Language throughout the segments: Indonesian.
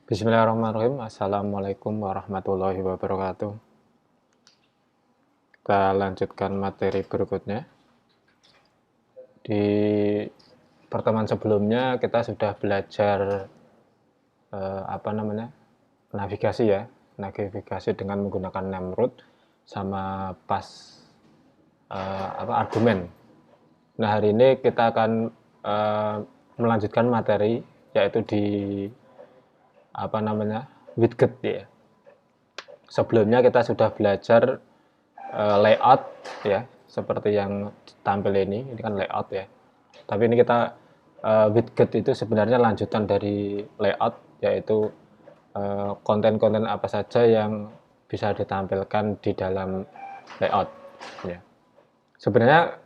Bismillahirrahmanirrahim. Assalamualaikum warahmatullahi wabarakatuh. Kita lanjutkan materi berikutnya. Di pertemuan sebelumnya kita sudah belajar navigasi ya, navigasi dengan menggunakan name-root sama pas argumen. Nah, hari ini kita akan melanjutkan materi yaitu di widget ya. Sebelumnya kita sudah belajar layout ya, seperti yang tampil ini kan layout ya. Tapi ini kita widget itu sebenarnya lanjutan dari layout, yaitu konten-konten apa saja yang bisa ditampilkan di dalam layout ya. Sebenarnya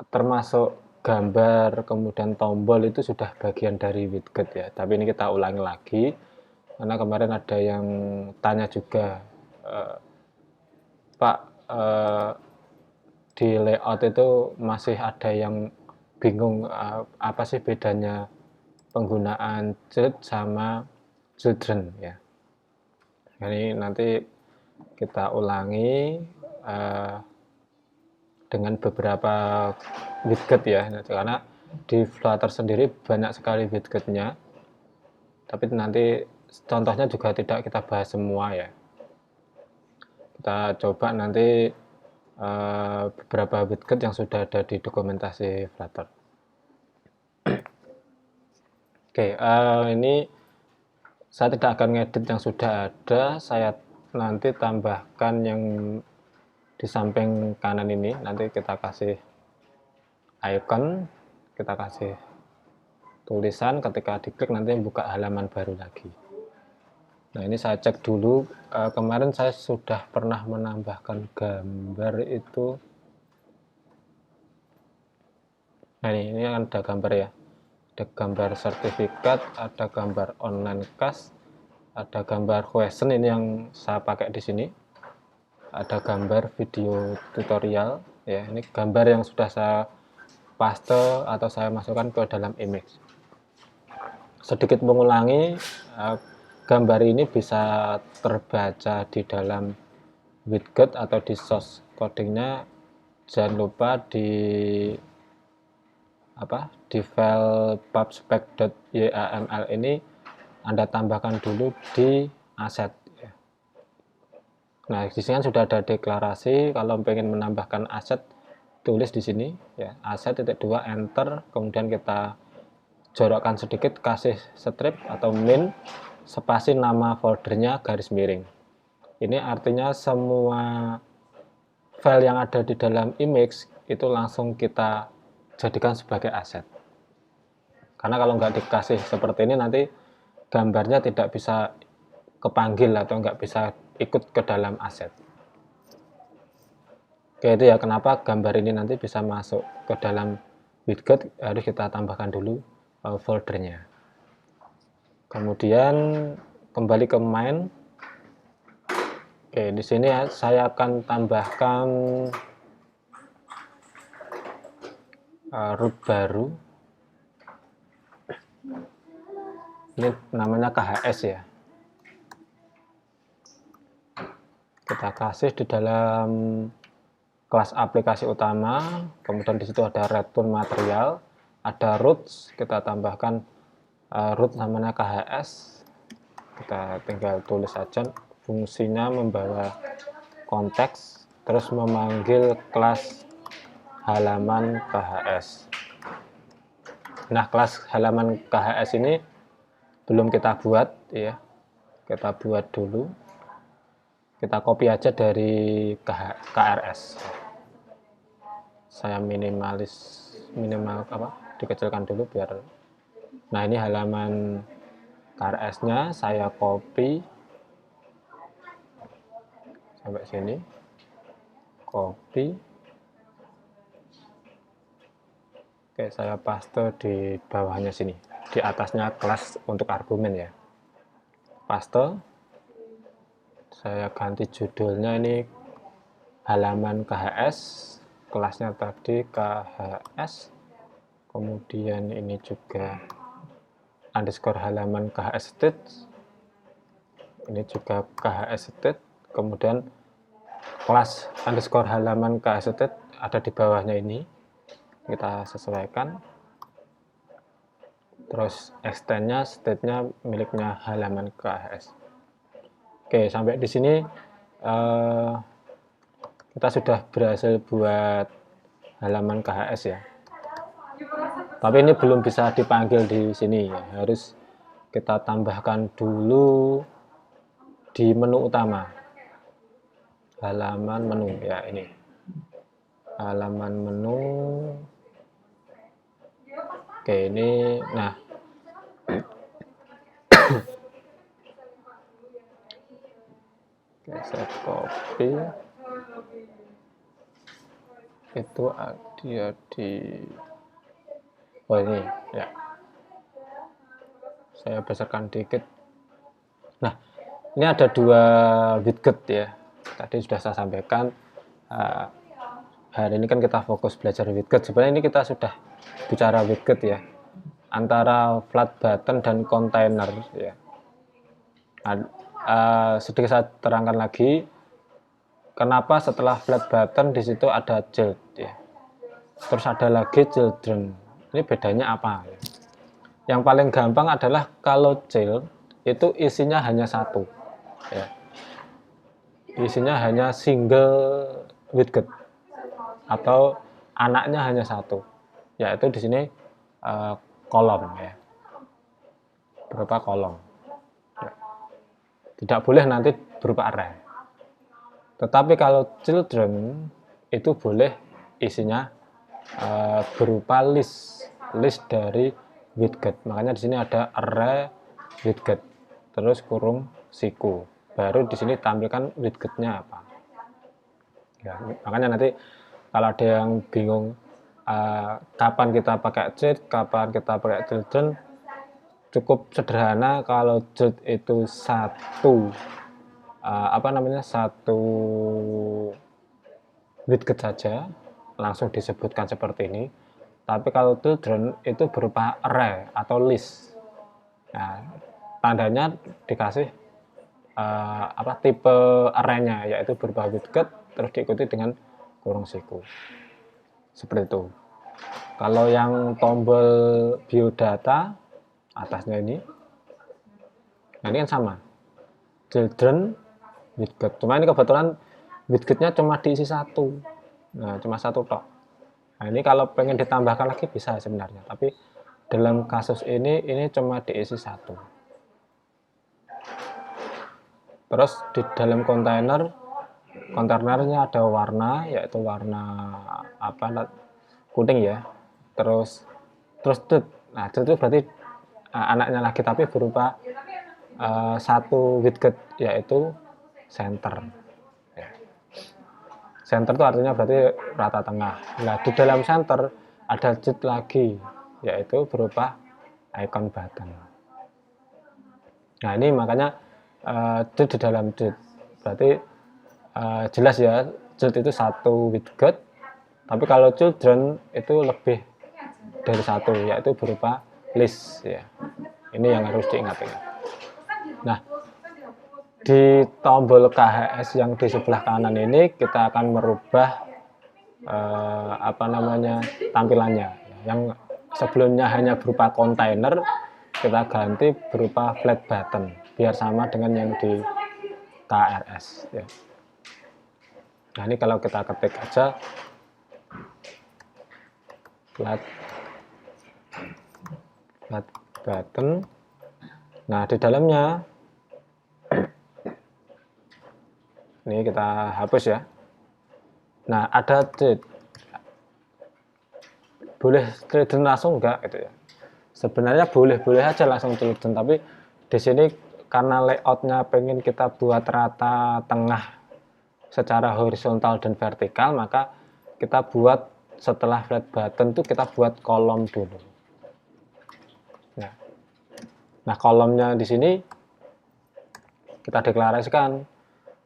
termasuk gambar kemudian tombol itu sudah bagian dari widget ya, tapi ini kita ulangi lagi karena kemarin ada yang tanya juga, Pak, di layout itu masih ada yang bingung apa sih bedanya penggunaan child sama children ya. Ini nanti kita ulangi dengan beberapa widget ya, karena di Flutter sendiri banyak sekali widgetnya, tapi nanti contohnya juga tidak kita bahas semua ya. Kita coba nanti beberapa widget yang sudah ada di dokumentasi Flutter. Oke, ini saya tidak akan ngedit yang sudah ada, saya nanti tambahkan yang di samping kanan ini, nanti kita kasih icon, kita kasih tulisan, ketika diklik nanti buka halaman baru lagi. Nah, ini saya cek dulu, kemarin saya sudah pernah menambahkan gambar itu. Nah, ini kan ada gambar ya, ada gambar sertifikat, ada gambar online class, ada gambar question, ini yang saya pakai di sini, ada gambar video tutorial ya, ini gambar yang sudah saya paste atau saya masukkan ke dalam image. Sedikit mengulangi, gambar ini bisa terbaca di dalam widget atau di source codingnya. Jangan lupa di file pubspec.yml ini Anda tambahkan dulu di aset. Nah, di sini sudah ada deklarasi. Kalau pengen menambahkan aset, tulis di sini ya, aset.2 enter, kemudian kita jorokkan sedikit, kasih strip atau min, spasi nama foldernya garis miring. Ini artinya semua file yang ada di dalam image itu langsung kita jadikan sebagai aset. Karena kalau nggak dikasih seperti ini, nanti gambarnya tidak bisa kepanggil atau nggak bisa ikut ke dalam aset. Oke, itu ya kenapa gambar ini nanti bisa masuk ke dalam widget, harus kita tambahkan dulu foldernya. Kemudian kembali ke main. Oke, di sini saya akan tambahkan root baru. Ini namanya KHS ya. Kita kasih di dalam kelas aplikasi utama, kemudian di situ ada return material, ada roots, kita tambahkan root namanya KHS. Kita tinggal tulis saja, fungsinya membawa konteks, terus memanggil kelas halaman KHS. Nah, kelas halaman KHS ini belum kita buat ya, kita buat dulu, kita copy aja dari KRS. Saya dikecilkan dulu biar. Nah, ini halaman KRS-nya, saya copy sampai sini, copy. Oke, saya paste di bawahnya sini, di atasnya kelas untuk argumen ya. Paste, saya ganti judulnya ini halaman KHS, kelasnya tadi KHS, kemudian ini juga underscore halaman KHS state, Ini juga KHS state, kemudian kelas underscore halaman KHS state ada di bawahnya ini, kita sesuaikan. Terus extendnya, state-nya miliknya halaman KHS. Oke, sampai di sini kita sudah berhasil buat halaman KHS ya. Tapi ini belum bisa dipanggil di sini ya, harus kita tambahkan dulu di menu utama. Halaman menu ya, ini. Halaman menu. Oke, ini nah. Oke, saya copy. Itu dia di ini ya. Saya besarkan dikit. Nah, ini ada dua widget ya. Tadi sudah saya sampaikan, hari ini kan kita fokus belajar widget. Sebenarnya ini kita sudah bicara widget ya, antara flat button dan container ya. Sedikit saya terangkan lagi, kenapa setelah flat button di situ ada child ya, terus ada lagi children. Ini bedanya apa ya? Yang paling gampang adalah kalau child itu isinya hanya satu ya. Isinya hanya single widget atau anaknya hanya satu, yaitu di sini kolom ya, berupa kolom ya. Tidak boleh nanti berupa array. Tetapi kalau children itu boleh isinya berupa list dari widget. Makanya di sini ada array widget terus kurung siku, baru di sini tampilkan widgetnya apa ya. Makanya nanti kalau ada yang bingung kapan kita pakai child, kapan kita pakai children, cukup sederhana. Kalau child itu satu satu widget saja, langsung disebutkan seperti ini. Tapi kalau children itu berupa array atau list. Nah, tandanya dikasih tipe array-nya, yaitu berupa widget terus diikuti dengan kurung siku. Seperti itu. Kalau yang tombol biodata atasnya ini, nah ini kan sama, children widget. Cuma ini kebetulan widgetnya cuma diisi satu, nah cuma satu tok. Nah ini kalau pengen ditambahkan lagi bisa sebenarnya, tapi dalam kasus ini cuma diisi satu. Terus di dalam kontainernya ada warna, yaitu warna kuning ya. Terus dot. Nah dot itu berarti anaknya lagi, tapi berupa satu widget, yaitu center. Center itu artinya berarti rata tengah. Nah di dalam center ada dot lagi, yaitu berupa icon button. Nah ini makanya dot di dalam dot berarti jelas ya, dot itu satu widget. Tapi kalau children itu lebih dari satu, yaitu berupa list ya. Ini yang harus diingat-ingat. Nah, di tombol KHS yang di sebelah kanan ini kita akan merubah tampilannya. Yang sebelumnya hanya berupa kontainer, kita ganti berupa flat button biar sama dengan yang di KRS ya. Nah, ini kalau kita ketik aja flat button. Nah, di dalamnya ini kita hapus ya. Nah, ada dot. Boleh children langsung enggak gitu ya. Sebenarnya boleh aja langsung children, tapi di sini karena layoutnya pengen kita buat rata tengah secara horizontal dan vertikal, maka kita buat setelah flat button itu kita buat kolom dulu. Nah, kolomnya di sini kita deklarasikan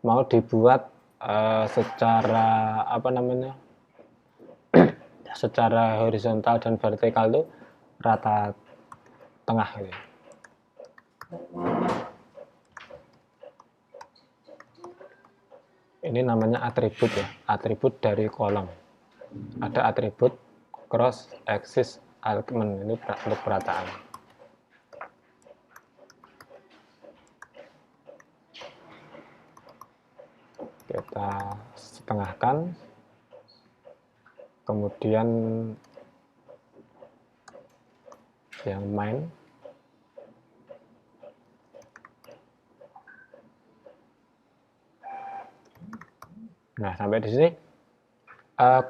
mau dibuat secara secara horizontal dan vertikal itu rata tengah gitu. Ini namanya atribut ya, atribut dari kolom. Ada atribut cross axis argument, ini untuk perataan. Kita setengahkan, kemudian yang main. Nah, sampai di sini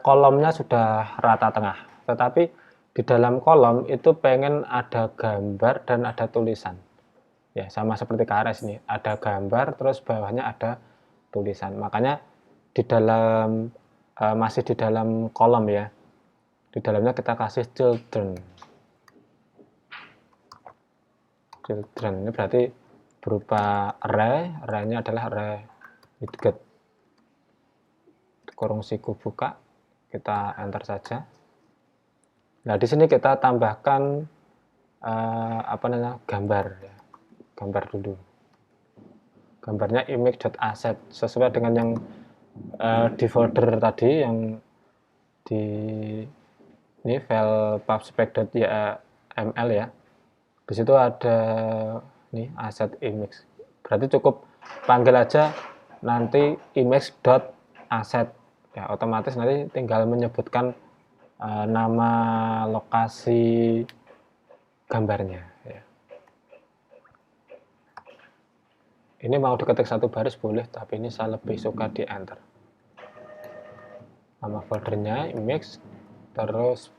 kolomnya sudah rata tengah, tetapi di dalam kolom itu pengen ada gambar dan ada tulisan. Ya, sama seperti KRS ini, ada gambar terus bawahnya ada tulisan. Makanya di dalam masih di dalam kolom ya. Di dalamnya kita kasih children. Children ini berarti berupa array, array-nya adalah array widget. Kurung siku buka, kita enter saja. Nah, di sini kita tambahkan gambar ya. Gambar dulu. Gambarnya image.asset sesuai dengan yang di folder tadi yang di ini file pubspec.yml ya. Di situ ada nih asset image. Berarti cukup panggil aja nanti image.asset ya, otomatis nanti tinggal menyebutkan nama lokasi gambarnya ya. Ini mau diketik satu baris boleh, tapi ini saya lebih suka di enter. Nama foldernya image, terus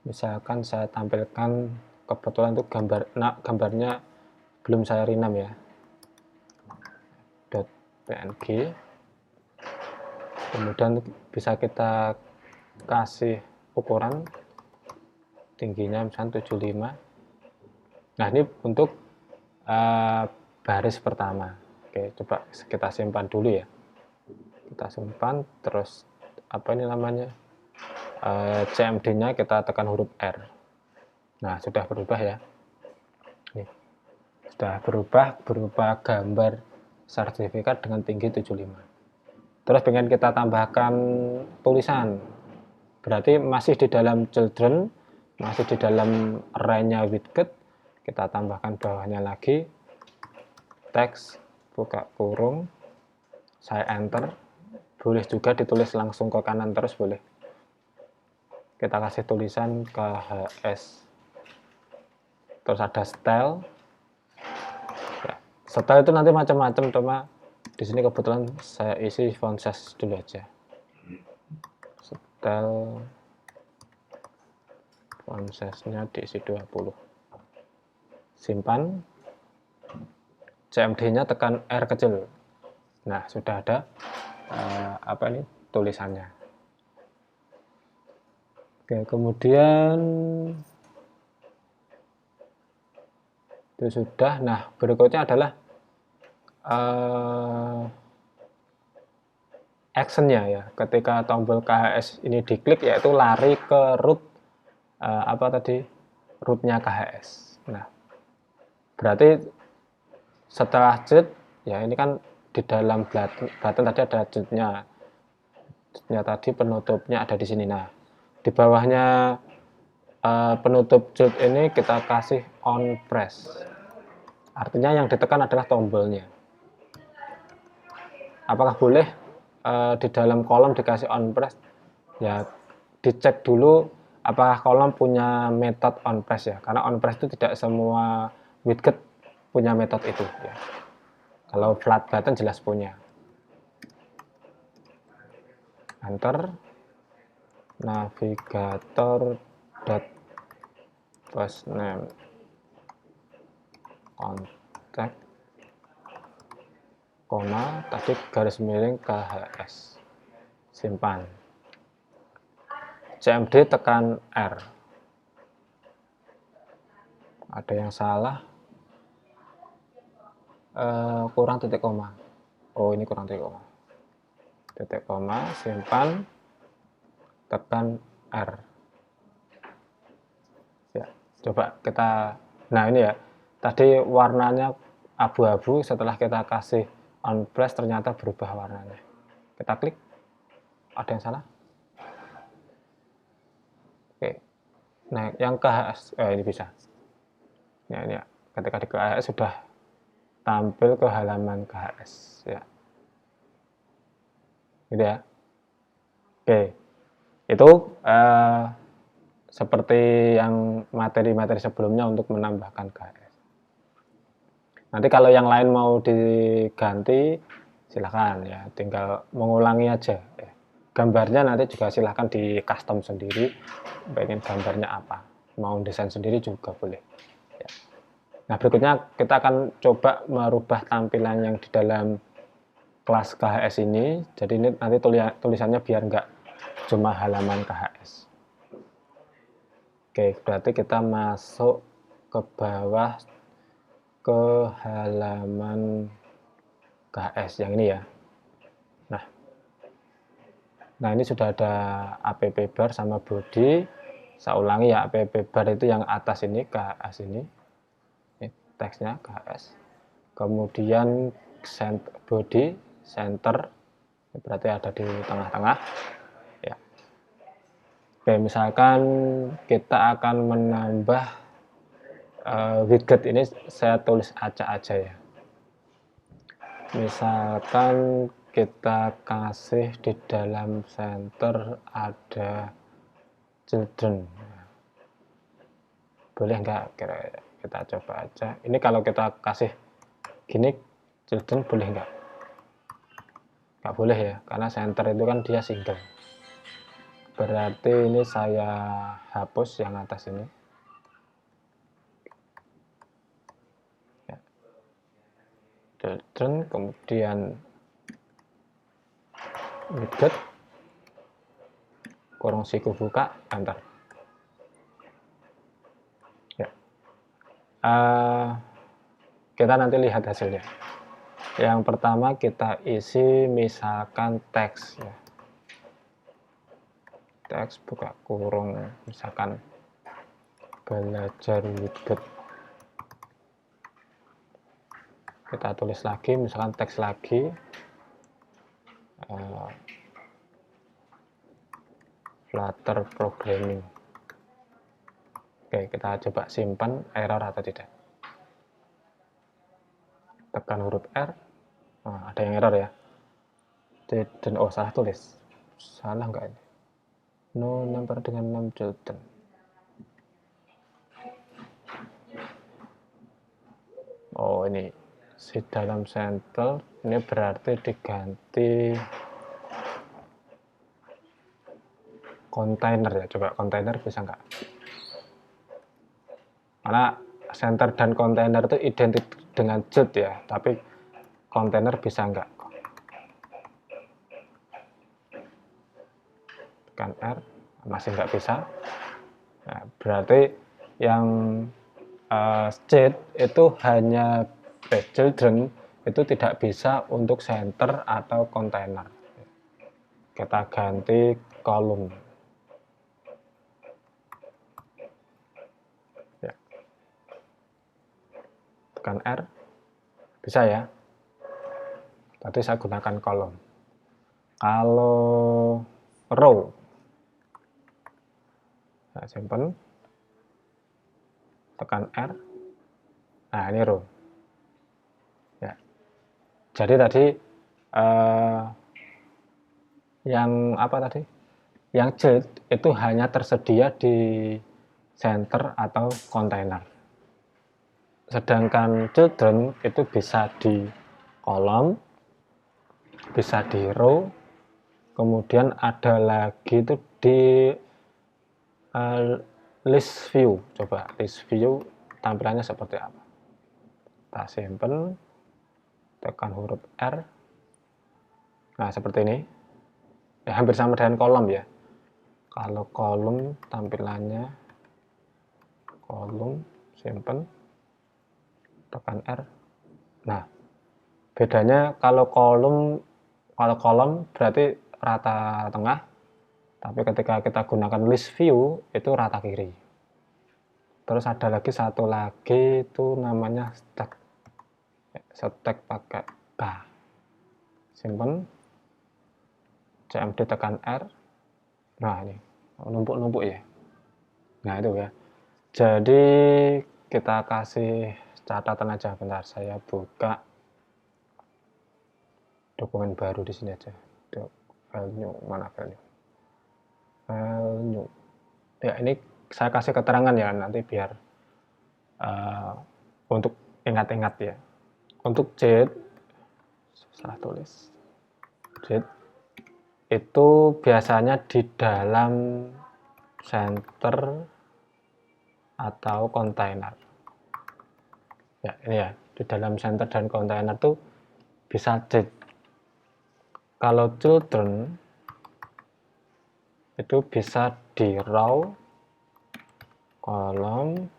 misalkan saya tampilkan, kebetulan itu gambarnya belum saya renam ya, .png. Kemudian bisa kita kasih ukuran tingginya misalnya 75. Nah, ini untuk baris pertama. Oke, coba kita simpan dulu ya. Kita simpan, terus apa ini namanya, CMD-nya kita tekan huruf R. Nah, sudah berubah ya. Nih, sudah berubah berupa gambar sertifikat dengan tinggi 75. Terus pengen kita tambahkan tulisan, berarti masih di dalam children, masih di dalam array-nya widget, kita tambahkan bawahnya lagi teks, buka kurung, saya enter. Boleh juga ditulis langsung ke kanan terus boleh. Kita kasih tulisan KHS, terus ada style ya. Style itu nanti macam-macam, cuma di sini kebetulan saya isi font size dulu aja. Style font size-nya diisi 20. Simpan. CMD-nya tekan R kecil. Nah, sudah ada tulisannya. Oke, kemudian itu sudah. Nah, berikutnya adalah action-nya ya. Ketika tombol KHS ini diklik, yaitu lari ke root root-nya KHS. Nah, berarti setelah jet ya, ini kan di dalam button tadi ada jetnya. Jetnya tadi penutupnya ada di sini. Nah, di bawahnya penutup jet ini kita kasih on press. Artinya yang ditekan adalah tombolnya. Apakah boleh di dalam kolom dikasih on press? Ya, dicek dulu apakah kolom punya metode on press ya. Karena on press itu tidak semua widget punya metode itu ya. Kalau flat button jelas punya. Enter. Navigator post name contact koma tadi garis miring KHS. Simpan. CMD tekan R. Ada yang salah. Kurang titik koma. Oh, ini kurang titik koma. Titik koma, simpan, tekan R. Ya, coba kita. Nah, ini ya. Tadi warnanya abu-abu, setelah kita kasih on press ternyata berubah warnanya. Kita klik, ada yang salah. Oke, nah yang KHS, ini bisa. Ya, ini ya. Ketika di KHS sudah tampil ke halaman KHS ya. Gitu ya. Oke, itu seperti yang materi-materi sebelumnya untuk menambahkan KHS. Nanti kalau yang lain mau diganti, silahkan ya, tinggal mengulangi aja. Ya. Gambarnya nanti juga silahkan di custom sendiri, pengen gambarnya apa, mau desain sendiri juga boleh. Ya. Nah berikutnya kita akan coba merubah tampilan yang di dalam kelas KHS ini, jadi ini nanti tulisannya biar nggak cuma halaman KHS. Oke, berarti kita masuk ke bawah ke halaman KHS yang ini ya. Nah ini sudah ada app bar sama body. Saya ulangi ya, app bar itu yang atas ini, KHS ini teksnya KHS. Kemudian body center, berarti ada di tengah-tengah ya. Oke, misalkan kita akan menambah widget ini, saya tulis acak aja ya. Misalkan kita kasih di dalam center ada children, boleh nggak? Kira kita coba aja. Ini kalau kita kasih gini children boleh nggak? Nggak boleh ya, karena center itu kan dia single. Berarti ini saya hapus yang atas ini ya. Children, kemudian widget kurung siku buka, enter ya. Kita nanti lihat hasilnya. Yang pertama kita isi misalkan teks ya. Teks buka kurung, misalkan belajar widget. Kita tulis lagi, misalkan teks lagi, Flutter programming. Oke, kita coba simpan, error atau tidak. Tekan huruf R, nah, ada yang error ya. Dan oh salah tulis, salah nggak ini? No number dengan 6 children. Oh ini si dalam center, ini berarti diganti kontainer ya. Coba kontainer bisa nggak? Karena center dan kontainer itu identik dengan jet ya, tapi kontainer bisa nggak? Tekan R, masih nggak bisa. Nah, berarti yang jet itu hanya children itu tidak bisa untuk center atau kontainer. Kita ganti kolom. Ya. Tekan R, bisa ya. Tadi saya gunakan kolom. Kalau row, saya simpan, tekan R, nah ini row ya. Jadi tadi yang apa tadi, yang jet itu hanya tersedia di center atau kontainer, sedangkan children itu bisa di kolom, bisa di row, kemudian ada lagi itu di list view. Coba list view tampilannya seperti apa, kita simpen, tekan huruf R, nah seperti ini ya, hampir sama dengan kolom ya. Kalau kolom tampilannya kolom, simpen, tekan R. Nah bedanya kalau kolom berarti rata tengah, tapi ketika kita gunakan list view itu rata kiri. Terus ada lagi satu lagi itu namanya stack pakai K, simpen, CMD tekan R. Nah ini numpuk-numpuk ya. Nah itu ya. Jadi kita kasih catatan aja, bentar saya buka dokumen baru di sini aja. Value mana value? Value. Ya ini saya kasih keterangan ya nanti biar untuk ingat-ingat ya. Untuk Z, salah tulis. Z itu biasanya di dalam center atau kontainer. Ya ini ya, di dalam center dan kontainer tuh bisa Z. Kalau children itu bisa di row, kolom,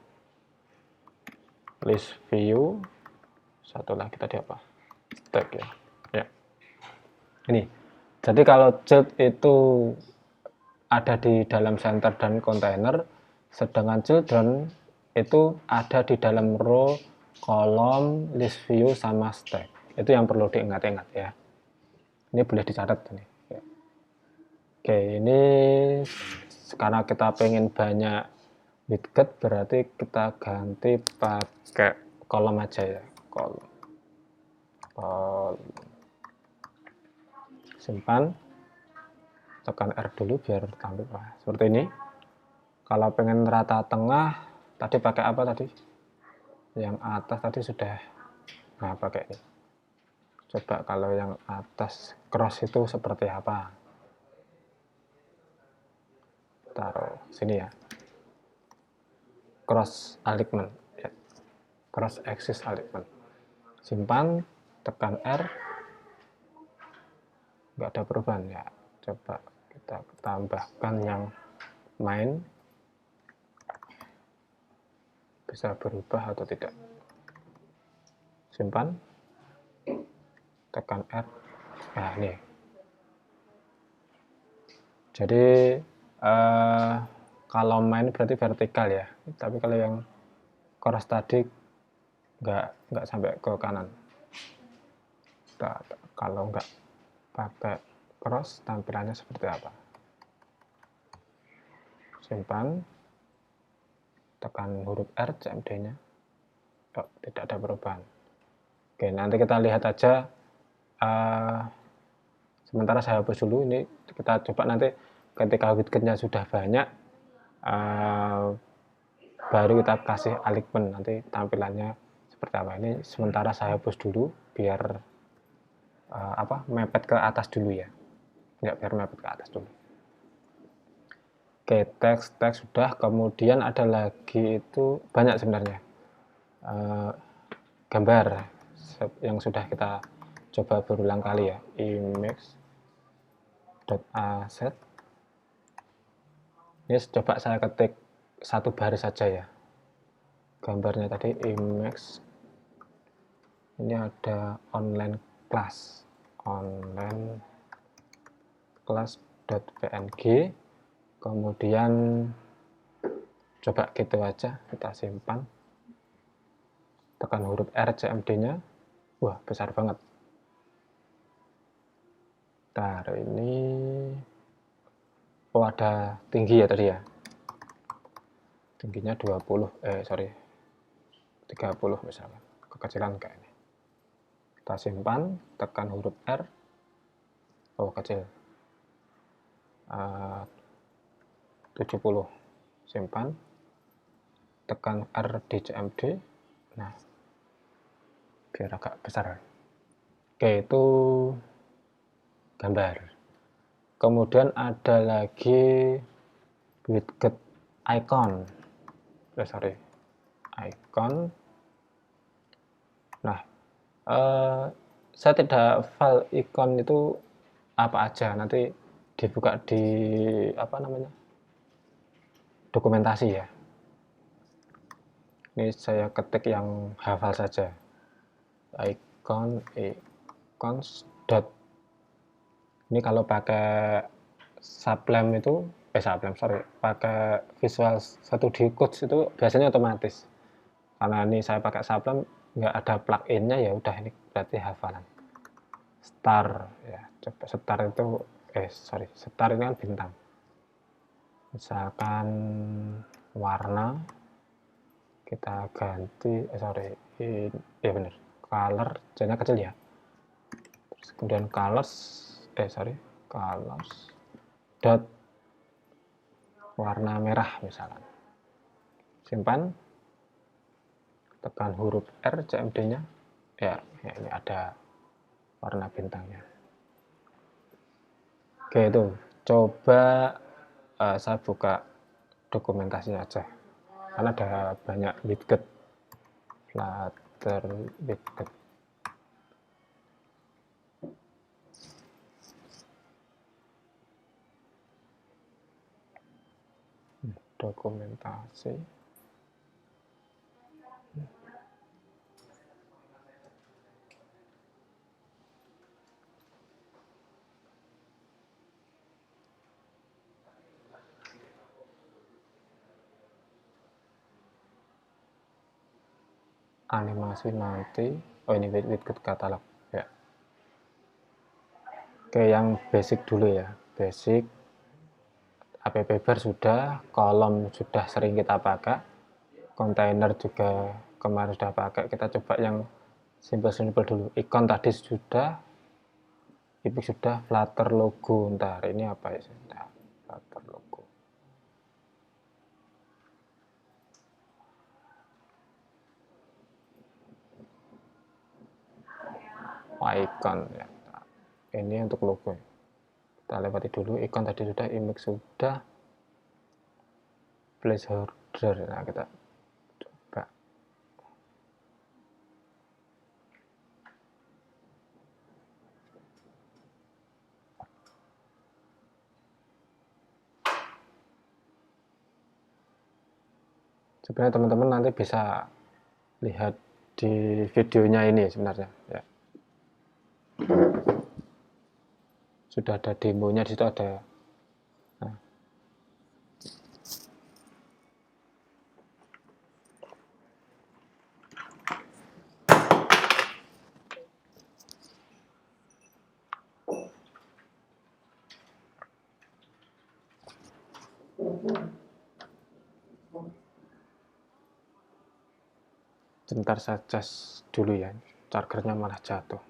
list view, satu lagi tadi apa? Stack ya. Ya. Ini. Jadi kalau child itu ada di dalam center dan kontainer, sedangkan children itu ada di dalam row, kolom, list view sama stack. Itu yang perlu diingat-ingat ya. Ini boleh dicatat ini. Oke, ini karena kita pengen banyak widget, berarti kita ganti pakai kolom aja ya. Kolom. Simpan, tekan R dulu biar tampil seperti ini. Kalau pengen rata tengah, tadi pakai apa tadi? Yang atas tadi sudah, nah pakai ini. Coba kalau yang atas cross itu seperti apa? Taruh sini ya. Cross alignment, ya. Cross axis alignment. Simpan, tekan R. Nggak ada perubahan ya. Coba kita tambahkan yang main. Bisa berubah atau tidak. Simpan, tekan R. Nah ini. Jadi kalau main berarti vertikal ya, tapi kalau yang cross tadi nggak sampai ke kanan. Kalau nggak pakai cross, tampilannya seperti apa? Simpan, tekan huruf R, CMD-nya. Oh, tidak ada perubahan. Oke, nanti kita lihat aja. Sementara saya hapus dulu. Ini kita coba nanti ketika widgetnya sudah banyak, baru kita kasih alignment, nanti tampilannya seperti apa. Ini sementara saya hapus dulu biar mepet ke atas dulu ya. Enggak, biar mepet ke atas dulu. Oke, teks sudah. Kemudian ada lagi, itu banyak sebenarnya gambar yang sudah kita coba berulang kali ya. Image.asset. Ini coba saya ketik satu baris saja ya. Gambarnya tadi image. Ini ada online class .png. Kemudian coba gitu aja, kita simpan, tekan huruf R, CMD-nya. Wah, besar banget. Ntar ini, oh ada tinggi ya tadi ya, tingginya 30 misalkan, kekecilan kayak ini. Kita simpan, tekan huruf R. Oh, kecil. 70. Simpan, tekan R di CMD. Nah, biar agak besar. Oke, itu gambar. Kemudian ada lagi widget icon. Icon. Nah, saya tidak hafal icon itu apa aja, nanti dibuka di dokumentasi ya. Ini saya ketik yang hafal saja. Icons dot. Ini kalau pakai Sublime itu pakai Visual Studio Code itu biasanya otomatis. Karena ini saya pakai Sublime, nggak ada plugin-nya, ya udah, ini berarti hafalan. Star ya, coba star itu sorry, star ini kan bintang. Misalkan warna kita ganti, sorry, ya bener, color, jadinya kecil ya. Terus kemudian colors, colors dot warna merah misalkan. Simpan, tekan huruf R, CMD-nya, ya ini ada warna bintangnya. Oke, itu coba saya buka dokumentasinya aja, karena ada banyak widget, Flutter widget. Dokumentasi. Animasi nanti, oh ini widget katalog ya. Oke, yang basic dulu ya, basic. App bar sudah, kolom sudah sering kita pakai, kontainer juga kemarin sudah pakai. Kita coba yang simple dulu. Ikon tadi sudah, Ipik sudah, Flutter logo. Ntar ini apa ya? Ntar, Flutter logo. Icon ya. Ini untuk logo. Kita lewati dulu. Ikon tadi sudah, image sudah, placeholder. Nah, kita coba. Sebenarnya teman-teman nanti bisa lihat di videonya ini sebenarnya ya. Sudah ada demonya, di situ ada. Nah. Sebentar saya cas dulu ya, chargernya malah jatuh.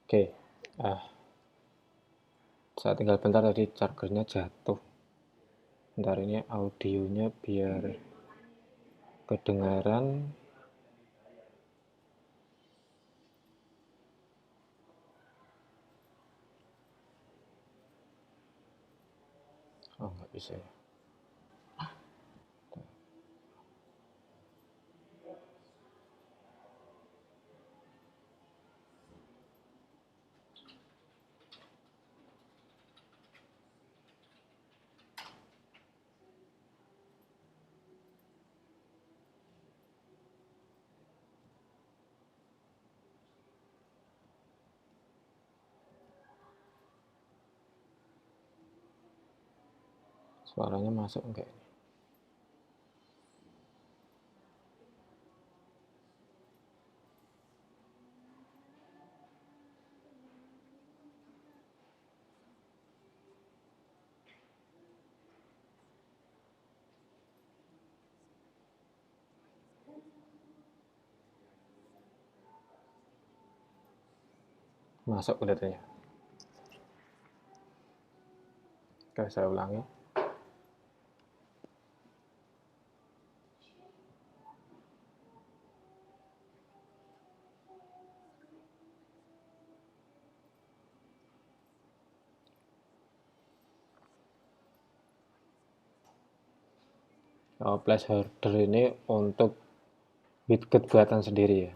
Oke, saya tinggal bentar, tadi chargernya jatuh. Bentar, ini audionya biar kedengaran. Oh, nggak bisa ya. Suaranya masuk enggak ini? Masuk kelihatannya. Oke, saya ulangi. Placeholder ini untuk widget buatan sendiri ya.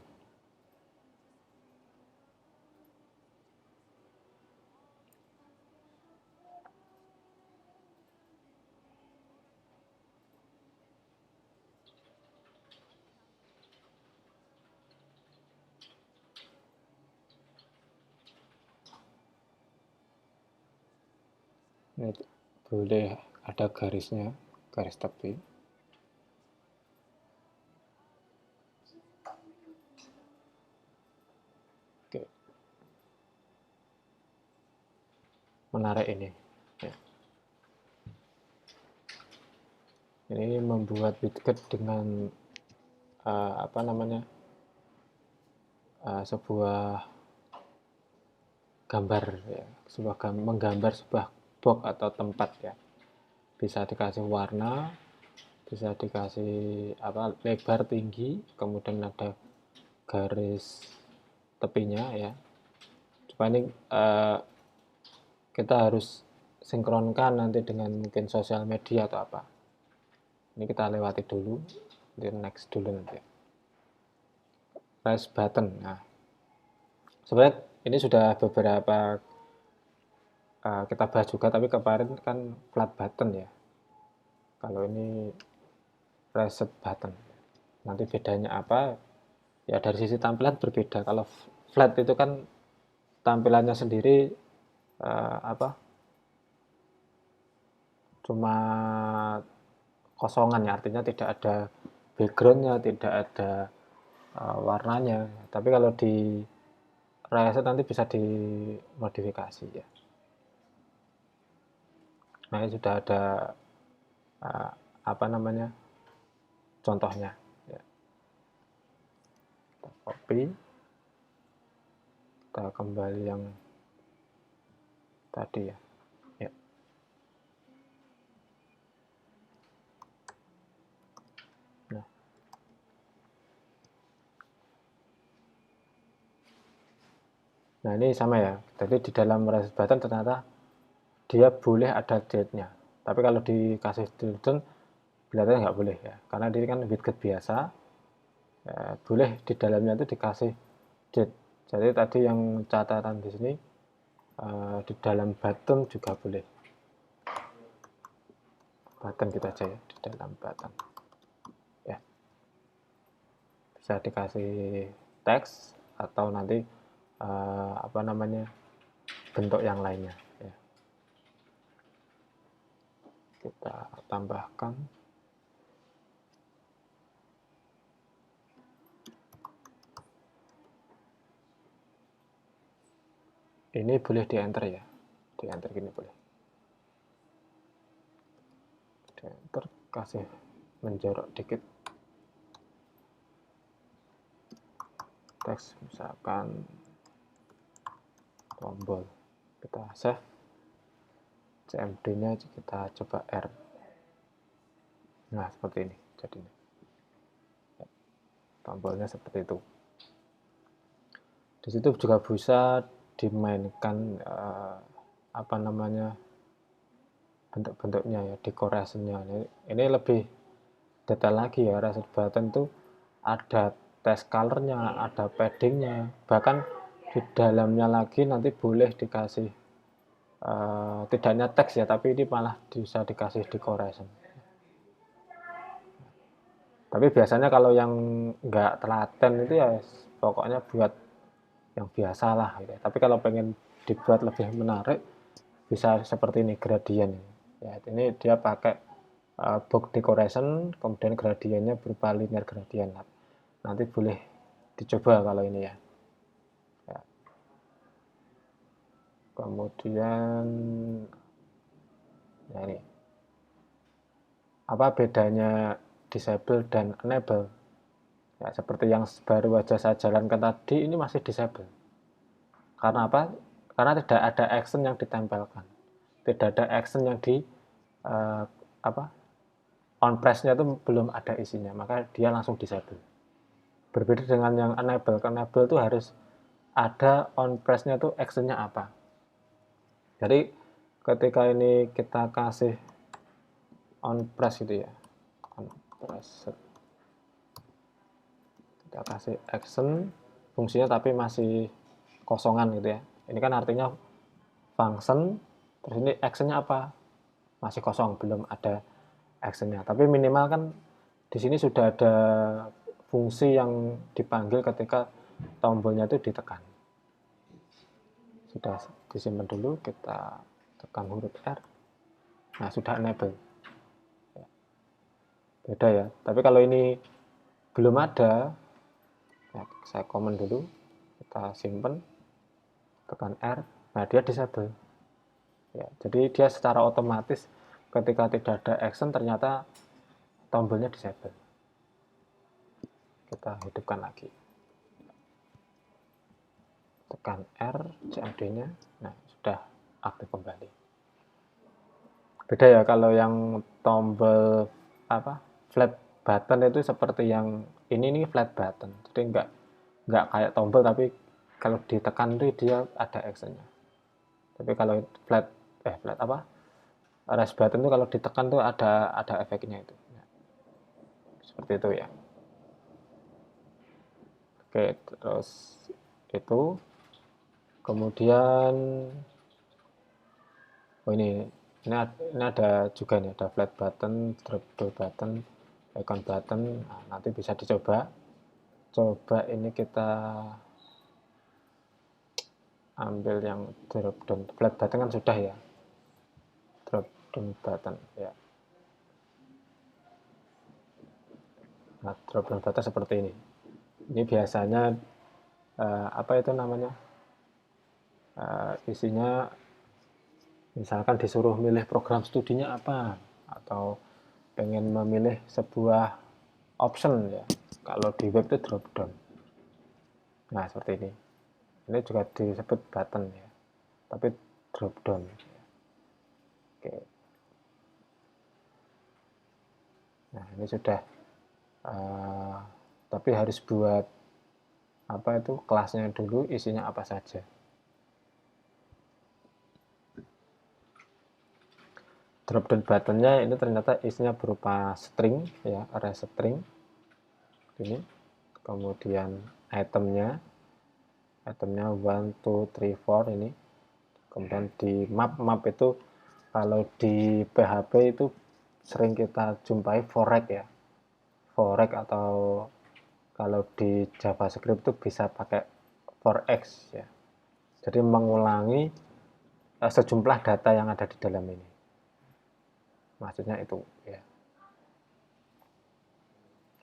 Ini boleh ada garisnya, garis tepi. Oke. Menarik ini. Ya. Ini membuat widget dengan sebuah gambar ya, menggambar sebuah box atau tempat ya. Bisa dikasih warna, bisa dikasih lebar tinggi, kemudian ada garis tepinya ya. Supaya ini kita harus sinkronkan nanti dengan mungkin sosial media atau apa. Ini kita lewati dulu, di next dulu nanti. Press button. Nah, sebenarnya ini sudah beberapa kita bahas juga, tapi kemarin kan flat button ya. Kalau ini reset button. Nanti bedanya apa? Ya dari sisi tampilan berbeda. Kalau flat itu kan tampilannya sendiri cuma kosongan ya, artinya tidak ada backgroundnya, tidak ada warnanya. Tapi kalau di reset nanti bisa dimodifikasi ya. Nah ini sudah ada contohnya ya. Kita copy, kita kembali yang tadi ya. Nah ini sama ya, jadi di dalam reset button ternyata dia boleh ada date-nya, tapi kalau dikasih button kelihatannya nggak boleh ya, karena ini kan widget biasa ya, boleh di dalamnya itu dikasih date. Jadi tadi yang catatan di sini di dalam button juga boleh, button kita aja ya, di dalam button ya, bisa dikasih teks atau nanti bentuk yang lainnya ya. Kita tambahkan ini, boleh di enter ya, di enter gini boleh, di enter, kasih menjorok dikit teks, misalkan tombol, kita save, cmd nya kita coba R. Nah seperti ini jadinya, tombolnya seperti itu. Di situ juga bisa dimainkan bentuk-bentuknya ya, dekorasinya. Ini lebih detail lagi ya, reset button itu ada text colornya, ada paddingnya, bahkan di dalamnya lagi nanti boleh dikasih tidak hanya teks ya, tapi ini malah bisa dikasih decoration. Tapi biasanya kalau yang nggak telaten itu ya pokoknya buat yang biasa lah gitu. Tapi kalau pengen dibuat lebih menarik bisa seperti ini, gradient. Ya, ini dia pakai box decoration, kemudian gradiennya berupa linear gradient. Nanti boleh dicoba kalau ini ya. Kemudian ya ini, apa bedanya disable dan enable? Ya, seperti yang baru aja saya jalankan tadi, ini masih disable. Karena apa? Karena tidak ada action yang ditempelkan, tidak ada action yang di apa on press-nya itu belum ada isinya, maka dia langsung disable. Berbeda dengan yang enable. Enable itu harus ada on press-nya itu action-nya apa. Jadi ketika ini kita kasih on press gitu ya, on press, kita kasih action fungsinya tapi masih kosongan gitu ya. Ini kan artinya function, terus ini actionnya apa? Masih kosong, belum ada actionnya. Tapi minimal kan di sini sudah ada fungsi yang dipanggil ketika tombolnya itu ditekan. Sudah disimpan dulu, kita tekan huruf R. Nah, sudah enable. Beda ya. Tapi kalau ini belum ada, ya, saya komen dulu, kita simpan, tekan R. Nah, dia disable. Ya, jadi dia secara otomatis ketika tidak ada action ternyata tombolnya disable. Kita hidupkan lagi. Tekan R, CMD-nya. Nah, sudah aktif kembali. Beda ya kalau yang tombol apa flat button itu seperti yang ini flat button. Jadi nggak kayak tombol tapi kalau ditekan itu dia ada actionnya. Tapi kalau flat apa rest button itu kalau ditekan tuh ada efeknya itu. Nah, seperti itu ya. Oke, terus itu kemudian ini ada juga nih, ada flat button, drop button, icon button. Nah, nanti bisa dicoba. Coba ini kita ambil yang drop down. Flat button kan sudah ya. Drop down button ya. Nah, drop down button seperti ini. Ini biasanya apa itu namanya? Isinya misalkan disuruh milih program studinya apa, atau pengen memilih sebuah option ya. Kalau di web itu drop down. Nah, seperti ini. Ini juga disebut button ya. Tapi drop down. Oke. Nah, ini sudah tapi harus buat apa itu kelasnya dulu, isinya apa saja. Drop down buttonnya ini ternyata isinya berupa string ya, array string ini, kemudian itemnya 1, 2, 3, 4 ini, kemudian di map itu kalau di PHP itu sering kita jumpai forek ya, forek, atau kalau di JavaScript itu bisa pakai for x ya, jadi mengulangi sejumlah data yang ada di dalam ini, maksudnya itu ya.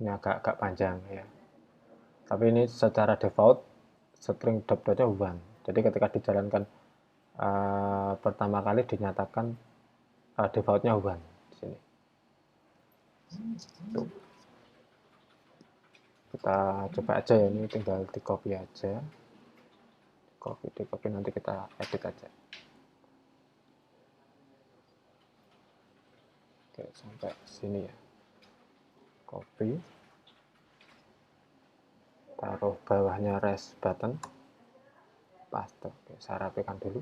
Ini agak panjang ya, tapi ini secara default string dot-dotnya 1. Jadi ketika dijalankan pertama kali dinyatakan defaultnya 1 di sini. Tuh. Kita coba aja ya, ini tinggal di copy aja, di copy nanti kita edit aja. Oke, sampai sini ya, copy, taruh bawahnya rest button, paste. Oke, saya rapikan dulu.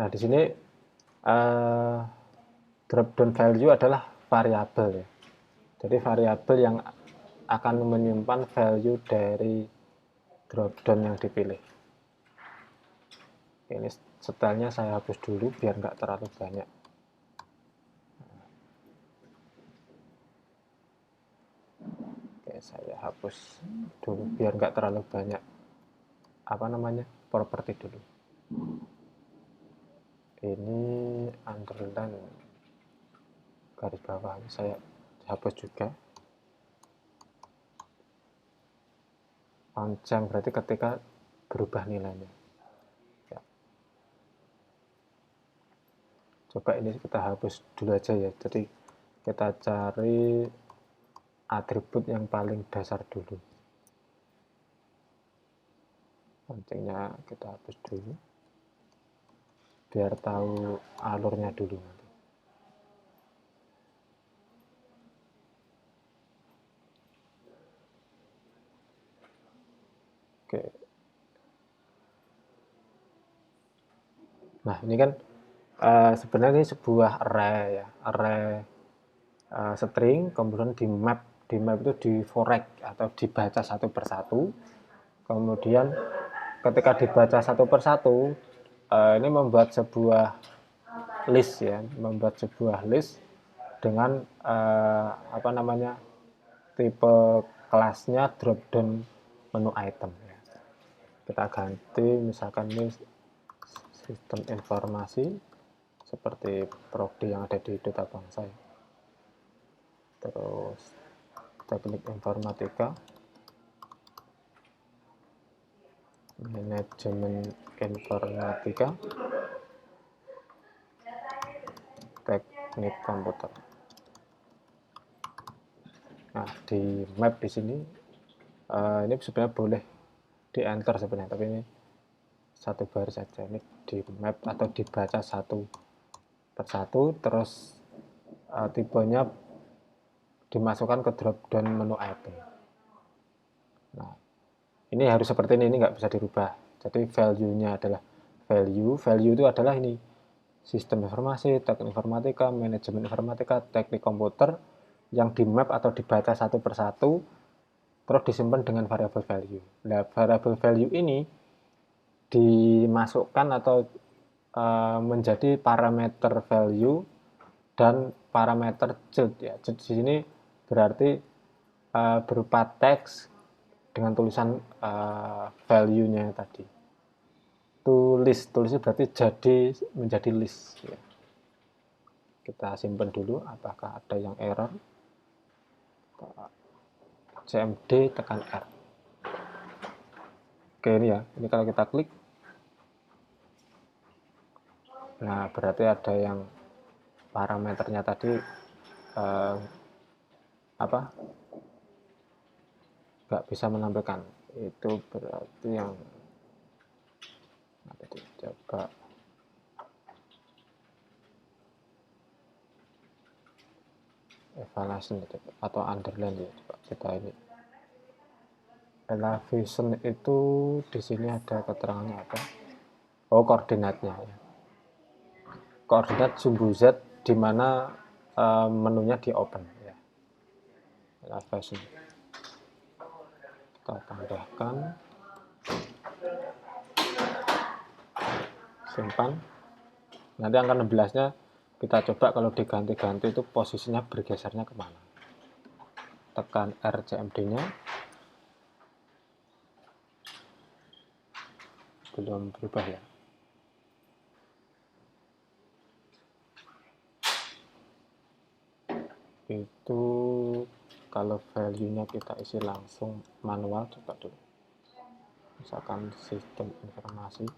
Nah, di sini drop down value adalah variabel ya. Jadi variabel yang akan menyimpan value dari drop down yang dipilih. Oke, ini stylenya saya hapus dulu biar nggak terlalu banyak. Oke, saya hapus. hapus dulu biar nggak terlalu banyak properti dulu. Ini underline garis bawah saya hapus juga. Panjang berarti ketika berubah nilainya ya. Coba ini kita hapus dulu aja ya, jadi kita cari atribut yang paling dasar dulu. Pancingnya kita hapus dulu biar tahu alurnya dulu nanti. Oke. Nah ini kan sebenarnya ini sebuah array ya, array string, kemudian di map itu di forek atau dibaca satu persatu. Kemudian ketika dibaca satu persatu, ini membuat sebuah list ya, dengan tipe kelasnya drop down menu item ya. Kita ganti misalkan ini sistem informasi seperti prodi yang ada di Duta Bangsa ya. Terus teknik informatika, manajemen informatika, teknik komputer. Nah di map di sini ini sebenarnya boleh di enter sebenarnya, tapi ini satu baris saja. Ini di map atau dibaca satu persatu, terus tipenya dimasukkan ke drop down menu item. Nah ini harus seperti ini nggak bisa dirubah. Jadi value-nya adalah value itu adalah ini sistem informasi, teknik informatika, manajemen informatika, teknik komputer yang di map atau dibaca satu persatu terus disimpan dengan variabel value. Nah variabel value ini dimasukkan atau menjadi parameter value dan parameter child ya. Child di sini berarti berupa teks dengan tulisan value-nya tadi. Tulisnya berarti menjadi list ya. Kita simpan dulu apakah ada yang error. CMD tekan R. Oke ini ya, ini kalau kita klik, nah berarti ada yang parameternya tadi nggak bisa menampilkan. Itu berarti yang coba evaluation atau underline ya, coba kita ini elevation itu di sini ada keterangannya apa? Oh koordinatnya ya. Koordinat sumbu Z di mana menunya di open ya. Elevation kita tambahkan, simpan. Nanti angka 16 nya kita coba kalau diganti-ganti itu posisinya bergesernya kemana. Tekan R CMD nya, belum berubah ya. Itu kalau value nya kita isi langsung manual, coba dulu misalkan sistem informasi,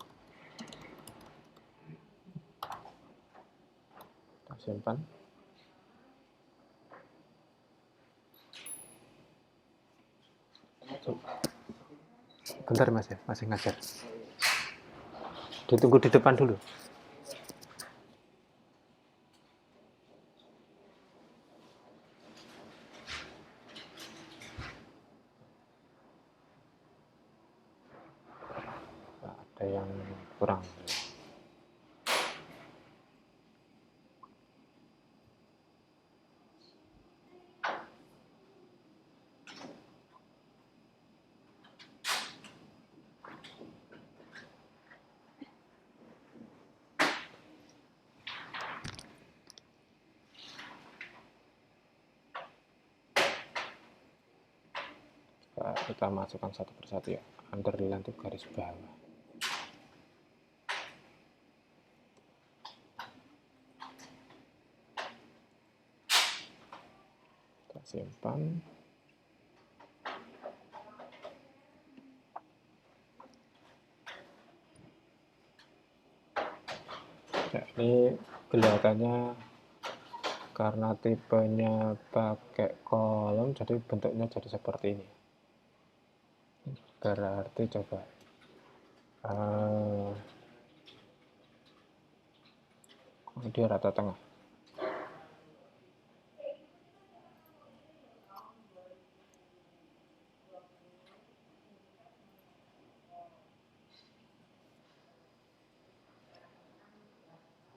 kita simpan. Bentar mas ya, masih ngajar, ditunggu di depan dulu. Ada yang kurang. kita masukkan satu persatu ya. Underline itu garis bawah. Kita simpan. Ya, ini kelihatannya karena tipenya pakai kolom, jadi bentuknya jadi seperti ini. Berarti coba dia rata tengah.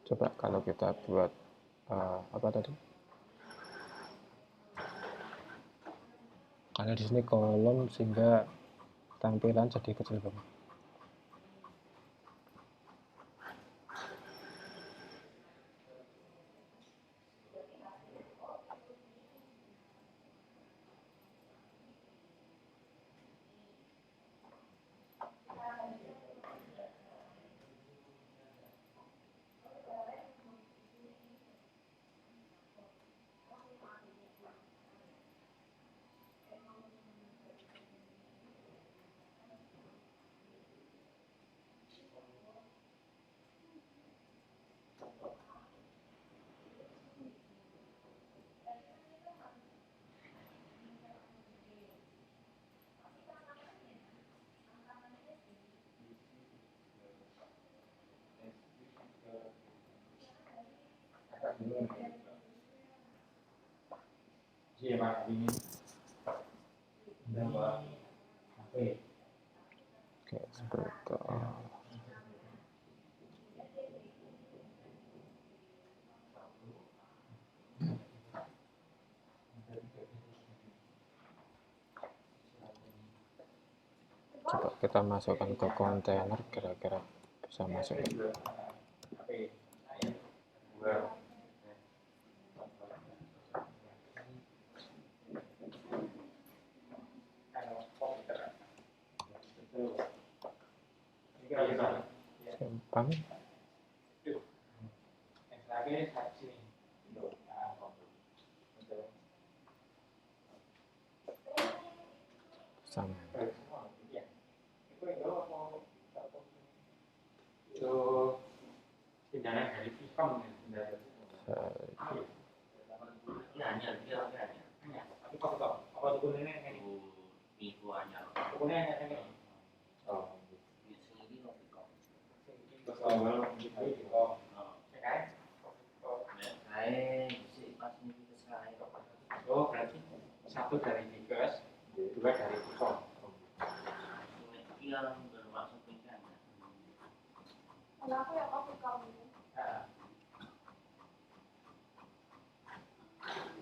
Coba kalau kita buat apa tadi? Karena di sini kolom sehingga tampilan jadi kecil banget. Oke, seperti itu. Coba kita masukkan ke kontainer, kira-kira bisa masuk. Simpan. Sama. Oh, berarti satu dari tikus, dua dari tikon. Kenapa ya kok kamu?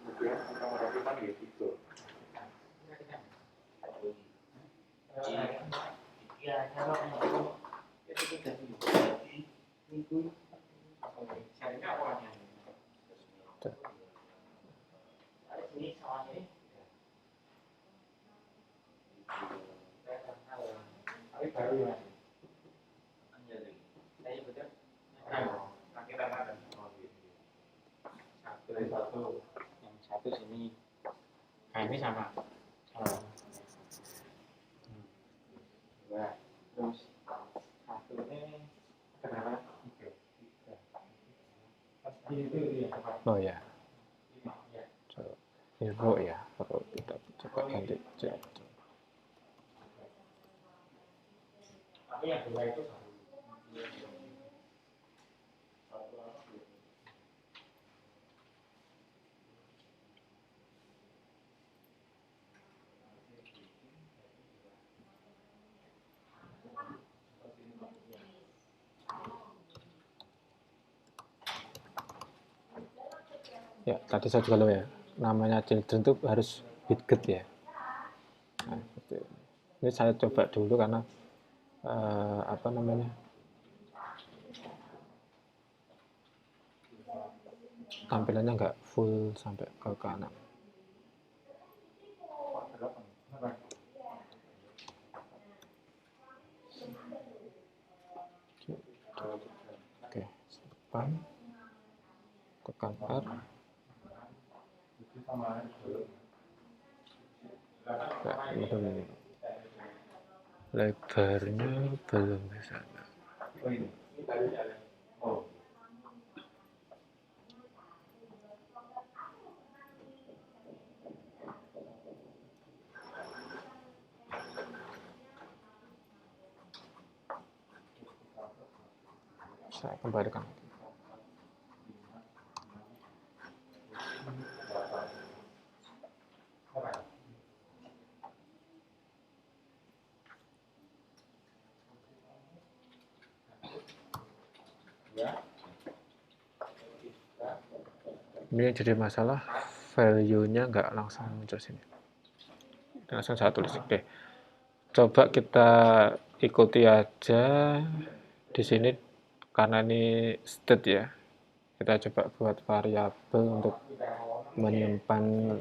Kemudian kita melakukan ya tiga. Iya, kalau itu sudah minggu. Saya awalnya. Ini sama ini. Tapi baru ya. Saya betul. Kita ada. Satu, yang satu sini. Nah ini sama. Dua, terus satu ini kenapa? Tiga. Itu ya. Oh ya, Lima ya. ini row ya, row kita coba ganti. Tapi yang dua itu satu. Ya, tadi saya juga ya, namanya children itu harus widget ya. Nah, gitu. Ini saya coba dulu karena apa namanya, tampilannya nggak full sampai ke kanan. depan, tekan R. Nah, belum. Lebarnya belum bisa. Saya kembalikan. Ini yang jadi masalah, value-nya nggak langsung muncul sini. Langsung saya tulis. Oke. Coba kita ikuti aja di sini karena ini state ya. Kita coba buat variabel untuk menyimpan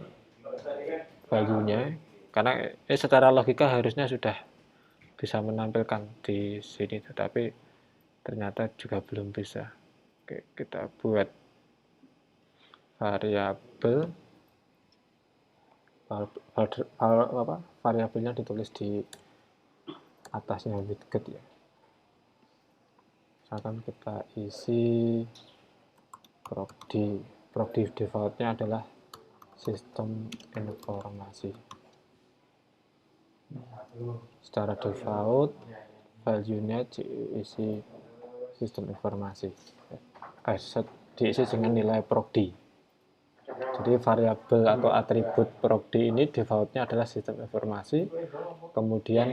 value-nya. Karena secara logika harusnya sudah bisa menampilkan di sini, tetapi ternyata juga belum bisa. Oke, kita buat variabel, variabelnya ditulis di atasnya widget ya. Misalkan kita isi prodi defaultnya adalah sistem informasi. Secara default value-nya diisi sistem informasi, diisi dengan nilai prodi. Jadi variabel atau atribut prodi ini defaultnya adalah sistem informasi, kemudian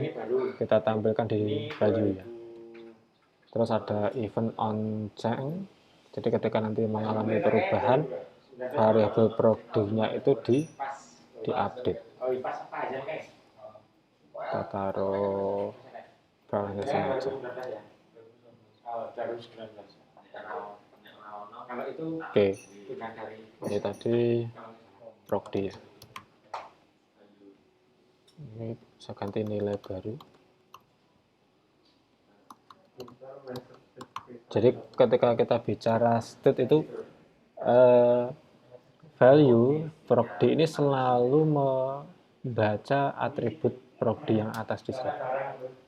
kita tampilkan di value-nya. Terus ada event on change, jadi ketika nanti mengalami perubahan, variabel prodi-nya itu diupdate. Kita taruh balance saja. Oke, ini tadi prodi ya. Ini saya ganti nilai baru. Jadi ketika kita bicara state itu value prodi ini selalu membaca atribut prodi yang atas di sini.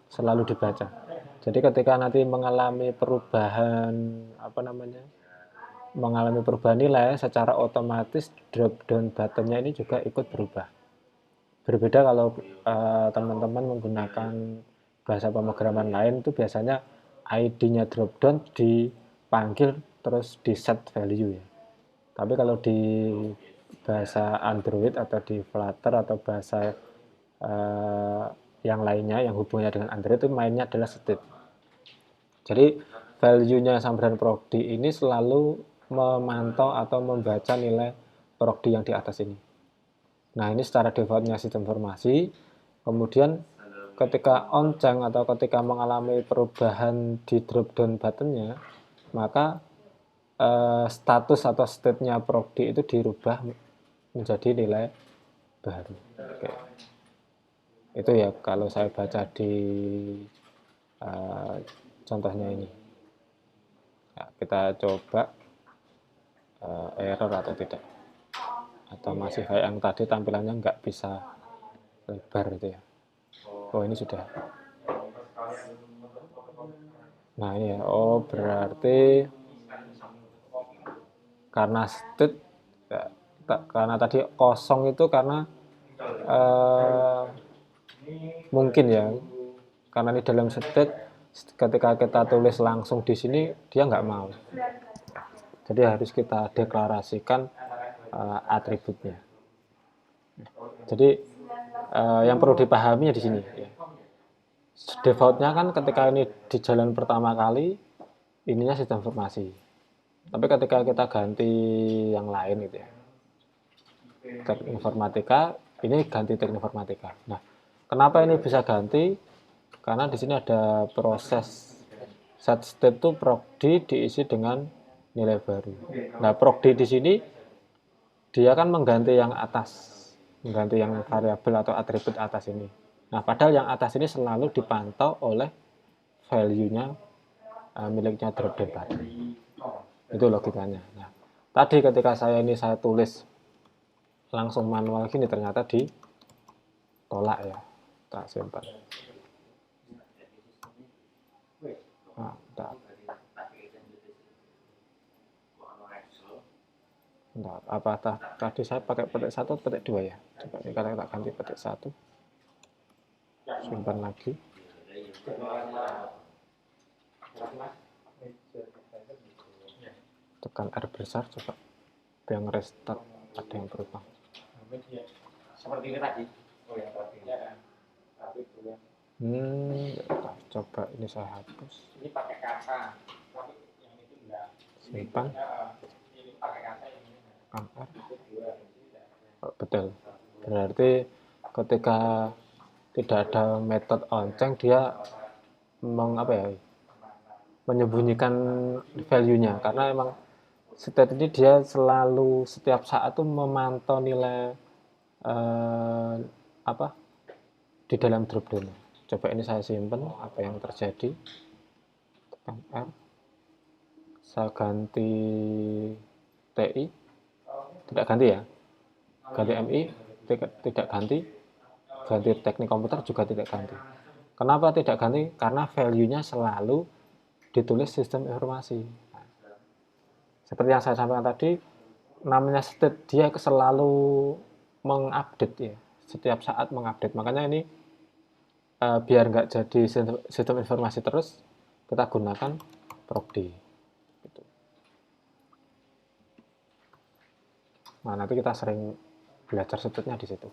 Selalu dibaca. Jadi ketika nanti mengalami perubahan mengalami perubahan nilai, secara otomatis drop down buttonnya ini juga ikut berubah. Berbeda kalau teman-teman menggunakan bahasa pemrograman lain, itu biasanya ID-nya drop down dipanggil terus di set value ya. Tapi kalau di bahasa Android atau di Flutter atau bahasa yang lainnya yang hubungannya dengan Android itu mainnya adalah state. Jadi value-nya sambaran prodi ini selalu memantau atau membaca nilai prodi yang di atas ini. Nah, ini secara defaultnya sistem informasi. Kemudian ketika on change atau ketika mengalami perubahan di drop down buttonnya, maka status atau state-nya prodi itu dirubah menjadi nilai baru. Oke. Itu ya kalau saya baca di contohnya ini. Nah, kita coba error atau tidak, atau masih kayak yang tadi tampilannya nggak bisa lebar itu ya. Oh, ini sudah. Nah, ini ya. Oh, berarti karena state ya, karena tadi kosong itu karena mungkin ya, karena ini dalam state, ketika kita tulis langsung di sini dia nggak mau. Jadi harus kita deklarasikan atributnya. Jadi yang perlu dipahami di sini ya. Defaultnya kan ketika ini di jalan pertama kali ininya sistem informasi. Tapi ketika kita ganti yang lain gitu ya, teknik informatika, ini ganti teknik informatika. Nah, kenapa ini bisa ganti? Karena di sini ada proses set state itu prodi diisi dengan nilai baru. Nah, prodi di sini dia kan mengganti yang atas, mengganti yang variabel atau atribut atas ini. Nah, padahal yang atas ini selalu dipantau oleh value-nya miliknya drop down button. Itu logikanya. Nah, tadi ketika saya tulis langsung manual gini, ternyata ditolak ya. Kita simpan. Nah, bentar, apa tadi saya pakai petik 1 petik 2 ya? Coba ini kita ganti petik 1. Simpan lagi. Tekan R besar, coba yang restart ada yang berubah. Seperti ini tadi. Oh yang tadi. Ya. Coba ini saya hapus. Ini pakai kata, tapi yang itu enggak. Simpan. Ini pakai kata yang ini. R. Oh, betul. Berarti ketika tidak ada metode onceng, dia menyembunyikan value-nya, karena emang state ini dia selalu setiap saat tuh memantau nilai di dalam dropdown. Coba ini saya simpan, apa yang terjadi. Tekan R. Saya ganti TI, tidak ganti ya. Ganti MI, tidak ganti. Ganti teknik komputer juga tidak ganti. Kenapa tidak ganti? Karena value-nya selalu ditulis sistem informasi. Nah, seperti yang saya sampaikan tadi, namanya state, dia selalu mengupdate ya, setiap saat mengupdate. Makanya ini biar nggak jadi sistem informasi terus, kita gunakan procd. Gitu. Nah, nanti kita sering belajar state-nya di situ.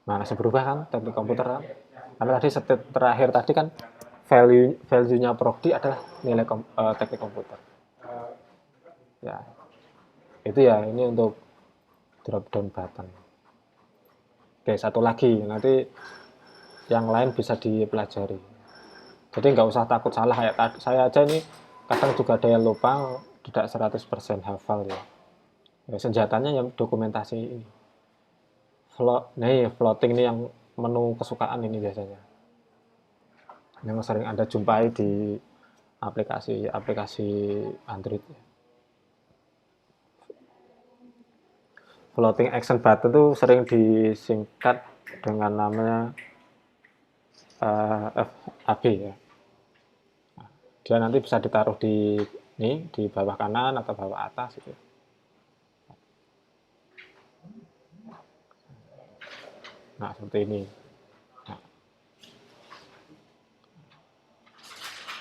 Nah, masih berubah kan teknik komputer kan? Karena tadi state terakhir tadi kan value-nya procd adalah nilai teknik komputer. Ya, itu ya, ini untuk drop down button. Oke, satu lagi, nanti yang lain bisa dipelajari. Jadi nggak usah takut salah, kayak saya aja ini kadang juga ada yang lupa, tidak 100% hafal ya. Senjatanya yang dokumentasi ini. Floating ini yang menu kesukaan ini biasanya. Yang sering Anda jumpai di aplikasi Android. Floating action button itu sering disingkat dengan namanya FAB ya. Dia nanti bisa ditaruh di bawah kanan atau bawah atas gitu. Nah, seperti ini.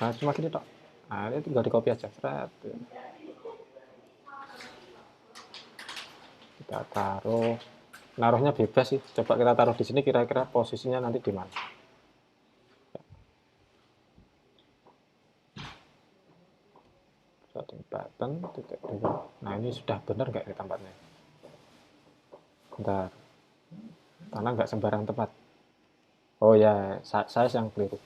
Nah, cuma gini tok. Nah, ini tinggal di copy aja. Kita taruh, naruhnya bebas sih. Coba kita taruh di sini, kira-kira posisinya nanti di mana. Button, titik 2. Nah, ini sudah benar nggak ini tempatnya? Bentar. Karena nggak sembarang tempat. Oh ya, saya yang keliru.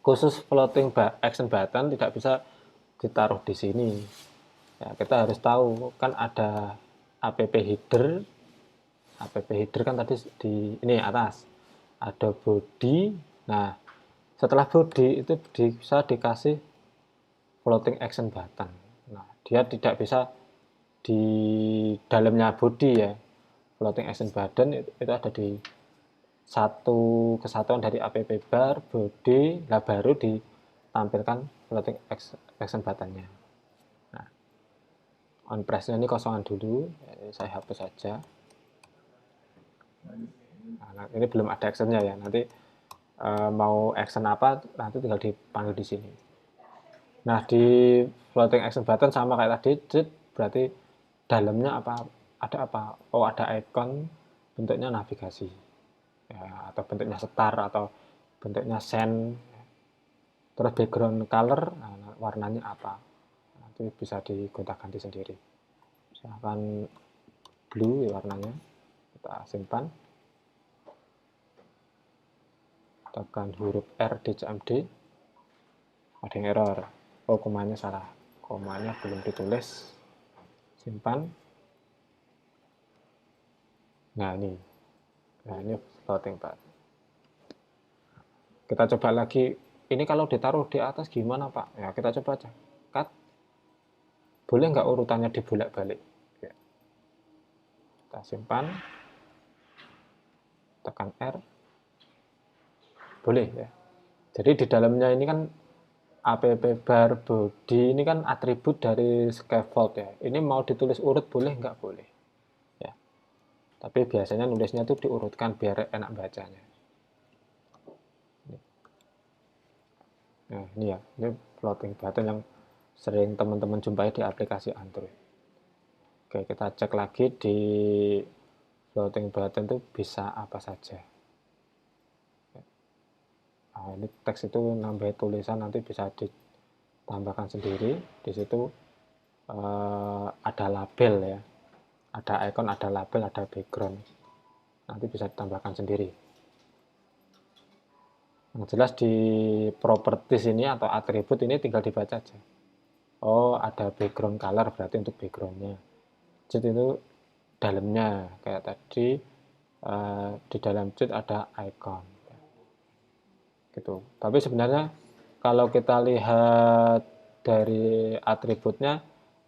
Khusus floating action button tidak bisa ditaruh di sini. Ya, kita harus tahu kan ada app header. App header kan tadi di ini atas. Ada body. Nah, setelah body itu bisa dikasih floating action button. Nah, dia tidak bisa di dalamnya body ya. Floating action button itu ada di satu kesatuan dari app bar, body, lah baru ditampilkan floating action buttonnya. Nah, on press-nya ini kosongan dulu, saya hapus saja. Nah, ini belum ada action-nya ya, nanti mau action apa nanti tinggal dipanggil di sini. Nah, di floating action button sama kayak tadi, berarti dalamnya ada apa? Oh, ada icon bentuknya navigasi. Ya, atau bentuknya star atau bentuknya send, terus background color, nah, warnanya apa, nanti bisa digonta-ganti sendiri. Misalkan blue ya warnanya, kita simpan, tekan huruf R di CMD, ada yang error, oh komanya salah, komanya belum ditulis, simpan. Nah ini floating button. Kita coba lagi, ini kalau ditaruh di atas gimana Pak? Ya kita coba aja, cut. Boleh nggak urutannya dibolak-balik? Ya. Kita simpan, tekan R, boleh ya. Jadi di dalamnya ini kan app bar body ini kan atribut dari scaffold ya. Ini mau ditulis urut boleh nggak? Boleh ya. Tapi biasanya nulisnya itu diurutkan biar enak bacanya. Nah ini ya, ini floating button yang sering teman-teman jumpai di aplikasi Android. Oke, kita cek lagi di floating button itu bisa apa saja. Nah, ini teks itu nambah tulisan nanti bisa ditambahkan sendiri. Di situ ada label ya, ada icon, ada label, ada background. Nanti bisa ditambahkan sendiri. Yang jelas di properties ini atau atribut ini tinggal dibaca aja. Oh, ada background color berarti untuk backgroundnya. Jet itu dalamnya kayak tadi di dalam jet ada icon gitu. Tapi sebenarnya kalau kita lihat dari atributnya,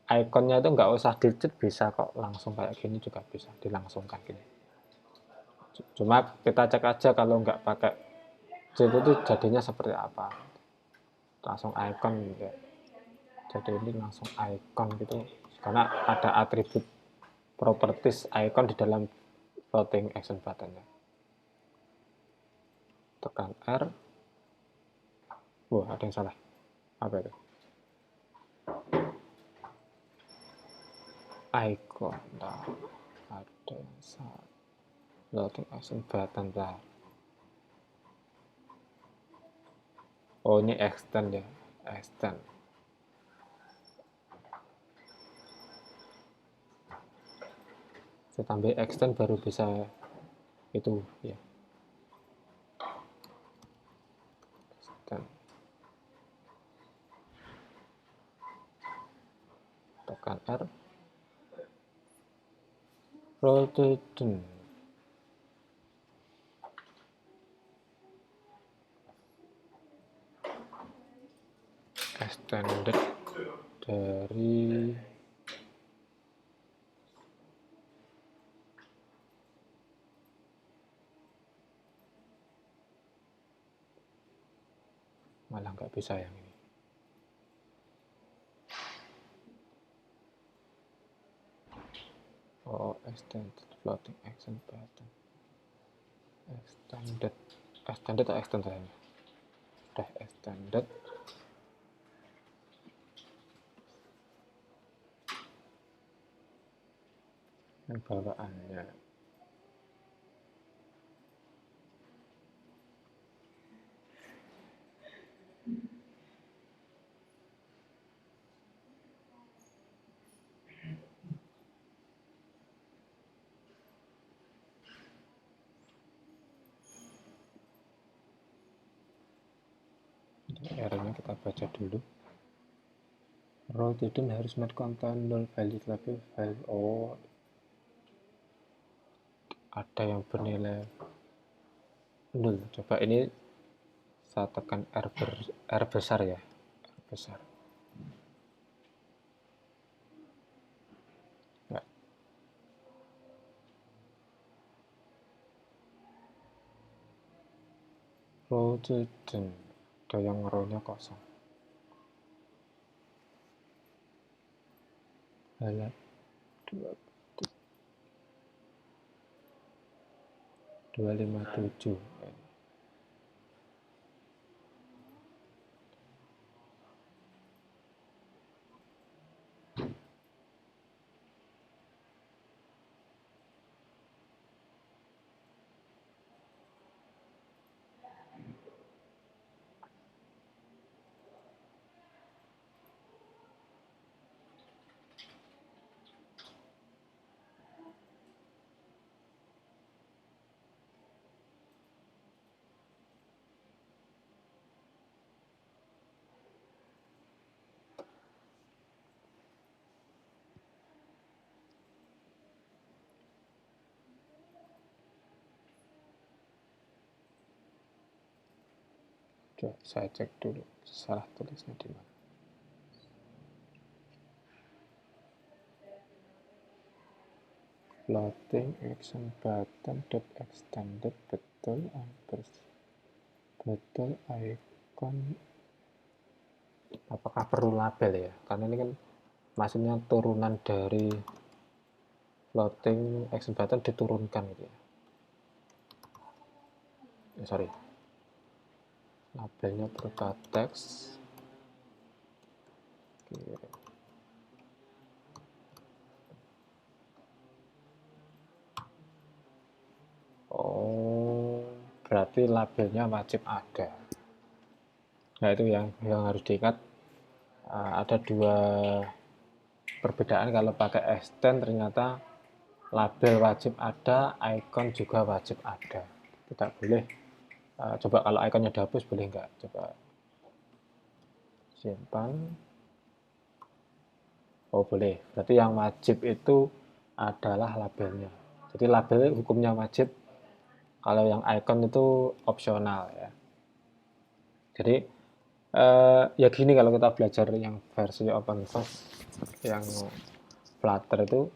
ikonnya itu nggak usah di-jet, bisa kok langsung kayak gini juga bisa dilangsungkan gini. Cuma kita cek aja kalau nggak pakai jet itu jadinya seperti apa. Langsung icon gitu. Jadi ini langsung icon gitu karena ada atribut properties icon di dalam floating action button-nya. Tekan R. Wah, ada yang salah. Apa itu? Icon. Nah, ada yang salah. Floating action button lah. Oh, ini extend ya. Extend. Saya tambah extend baru bisa itu ya. Extend. Tekan R. Rotation. Extended dari malah nggak bisa yang ini. Oh, extended floating action button. Extended atau extend saya. Udah extended. Dan bawaannya. R-nya kita baca dulu. Rotation harus not contain null value tapi value. Oh, ada yang bernilai 0. Coba ini saya tekan R besar ya. R besar. Enggak. Rotation. Ada yang row-nya kosong. Halaman 257. Coba saya cek dulu salah tulisnya di mana. floating action button dot extended betul icon. Apakah perlu label ya, karena ini kan maksudnya turunan dari floating action button diturunkan gitu ya. Sorry, labelnya berupa teks. Oke. Oh, berarti labelnya wajib ada. Nah, itu yang harus diingat. Ada dua perbedaan kalau pakai extend, ternyata label wajib ada, icon juga wajib ada. Tidak boleh. Coba kalau iconnya dihapus boleh nggak? Coba simpan. Oh, boleh. Berarti yang wajib itu adalah labelnya. Jadi label hukumnya wajib. Kalau yang icon itu opsional ya. Jadi ya gini, kalau kita belajar yang versi open source yang Flutter itu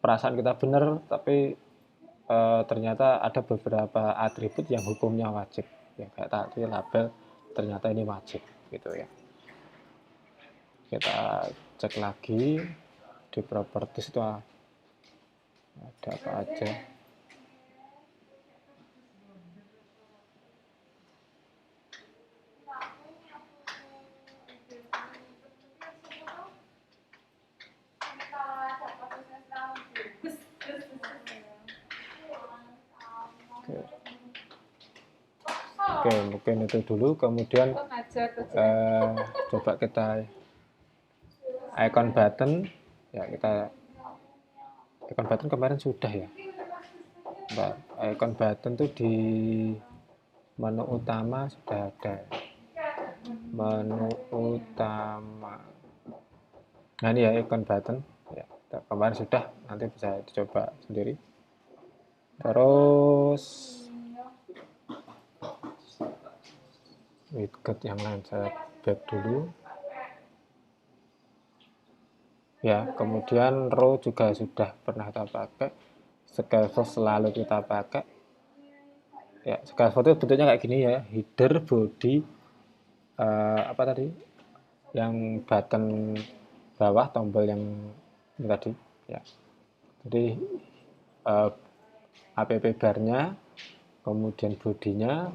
perasaan kita benar, tapi ternyata ada beberapa atribut yang hukumnya wajib. Ya kayak tadi label ternyata ini wajib gitu ya. Kita cek lagi di properties itu ada apa aja. Oke, mungkin itu dulu. Kemudian coba kita icon button ya, kita icon button kemarin sudah ya. Nah, icon button tuh di menu utama sudah ada. Menu utama. Nah, ini ya icon button ya, kemarin sudah, nanti bisa dicoba sendiri. Terus widget yang lain saya back dulu ya. Kemudian row juga sudah pernah kita pakai, scaffold selalu kita pakai ya. Scaffold itu bentuknya kayak gini ya, header, body, apa tadi yang button bawah, tombol yang ini tadi ya. Jadi app barnya, kemudian bodinya,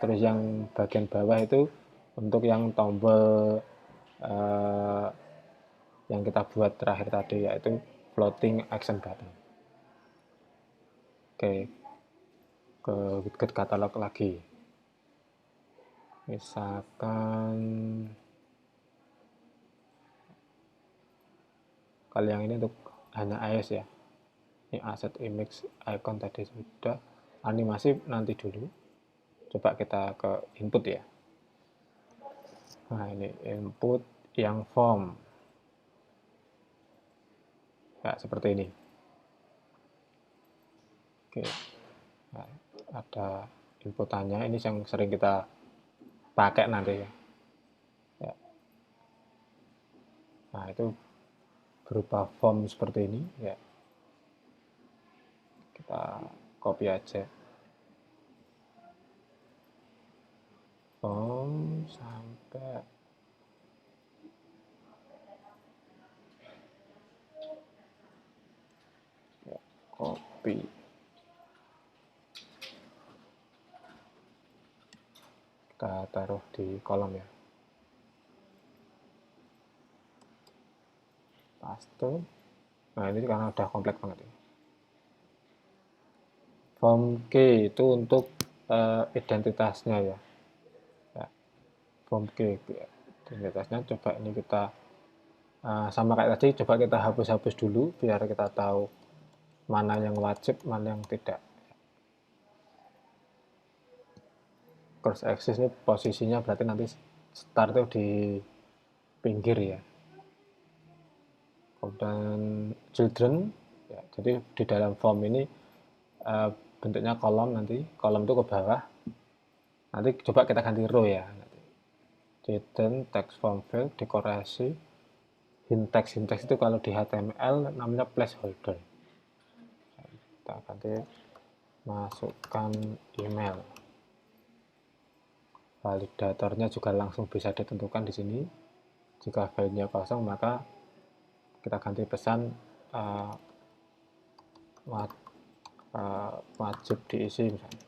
terus yang bagian bawah itu untuk yang tombol yang kita buat terakhir tadi, yaitu floating action button. Oke, ke widget katalog lagi. Misalkan kalau yang ini untuk hanya iOS ya. Ini asset image icon tadi sudah, animasi nanti dulu. Coba kita ke input ya. Nah, ini input yang form ya, seperti ini. Oke, nah, ada inputannya, ini yang sering kita pakai nanti ya. Nah, itu berupa form seperti ini ya. Kita copy aja form sampai ya, copy. Kita taruh di kolom ya. Paste. Nah, ini karena udah kompleks banget ya. Form key itu untuk identitasnya ya. Form key identitasnya, coba ini kita sama kayak tadi, coba kita hapus-hapus dulu biar kita tahu mana yang wajib, mana yang tidak. Cross axis ini posisinya berarti nanti start itu di pinggir ya. Kemudian children ya, jadi di dalam form ini bentuknya kolom, nanti kolom itu ke bawah. Nanti coba kita ganti row ya. Hidden text form field, dekorasi, hint text itu kalau di HTML namanya placeholder. kita ganti masukkan email. Validatornya juga langsung bisa ditentukan di sini. Jika filenya kosong maka kita ganti pesan wajib diisi misalnya.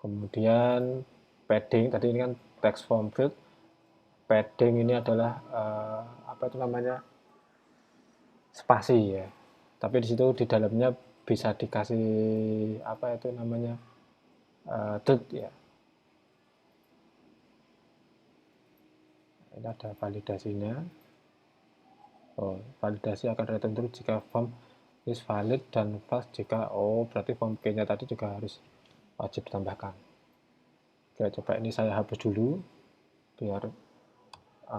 Kemudian padding, tadi ini kan text form field, padding ini adalah apa itu namanya, spasi ya, tapi di situ di dalamnya bisa dikasih apa itu namanya, dot ya. Ini ada validasinya. Validasi akan return true jika form is valid dan false jika berarti form key-nya tadi juga harus wajib ditambahkan. Oke, coba ini saya hapus dulu biar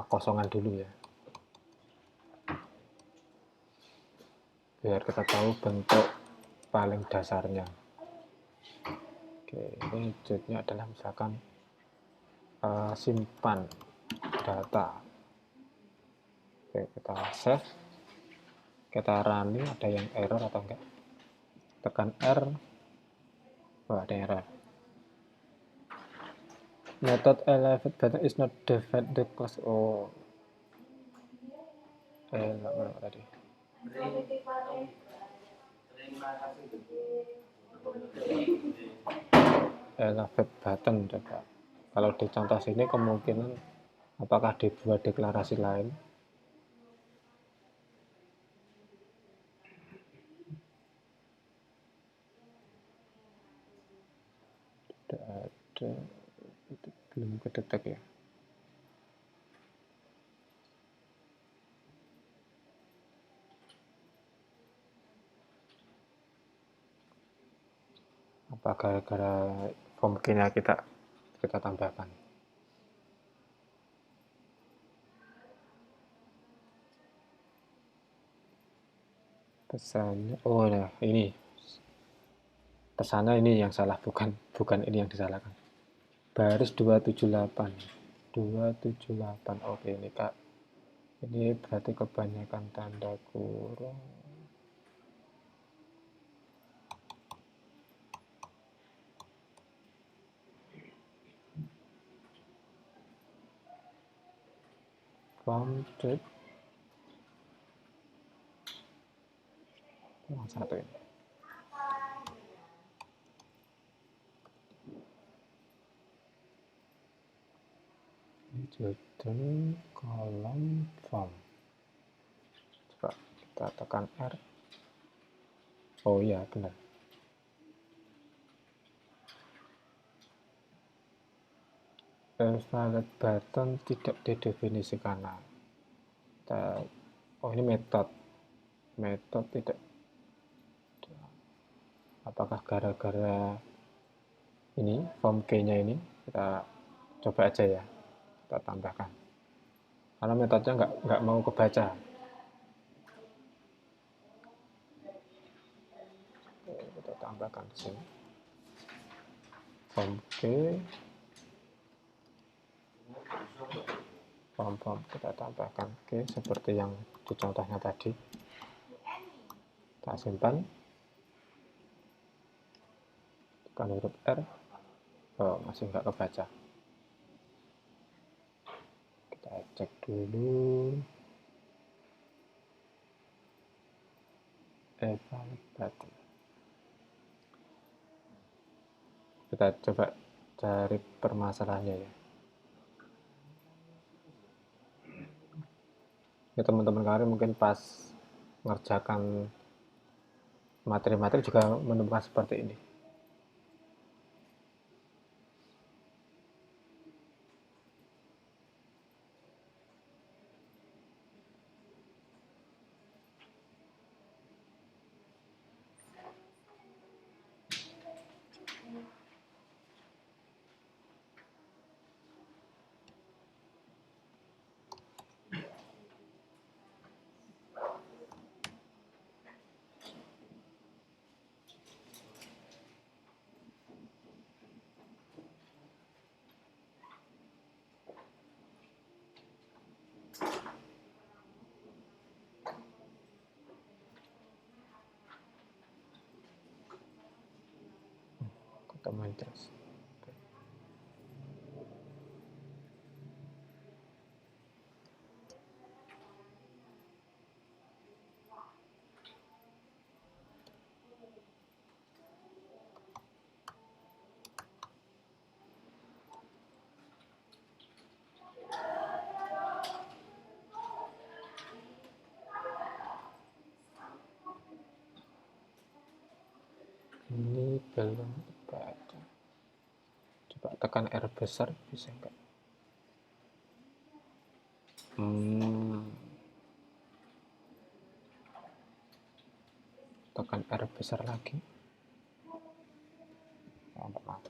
kosongan dulu ya, biar kita tahu bentuk paling dasarnya. Oke, ini wujudnya adalah misalkan simpan data. Oke, kita save, kita running, ada yang error atau enggak, tekan R. Ada error. Method elevate button is not defined the class. Enggak tadi. Elevate button coba. Kalau di contoh sini kemungkinan apakah dibuat deklarasi lain? Tidak ada, itu belum kedetek ya. Apa gara-gara form key-nya kita tambahkan? Pesannya, nah ini pesannya ini yang salah, bukan ini yang disalahkan. Baris 278. Oke, ini Kak, ini berarti kebanyakan tanda kurung. Prompted yang satu ini. Judul kolom form. Coba kita tekan R. Oh iya, benar. Valid button tidak didefinisikan. Ini metode tidak. Apakah gara-gara ini form key-nya ini? Kita coba aja ya, kita tambahkan. Karena metodenya nggak mau kebaca. Oke, kita tambahkan di sini. Form key. Form kita tambahkan seperti yang di contohnya tadi. Kita simpan, tekan huruf R. Masih nggak kebaca. Kita cek dulu. Valid button. Kita coba cari permasalahannya ya. Ya, teman-teman kalian mungkin pas mengerjakan materi-materi juga menemukan seperti ini. Domain trust. Ini belum baca. Coba tekan R besar bisa enggak? Tekan R besar lagi. Oh, enggak mau.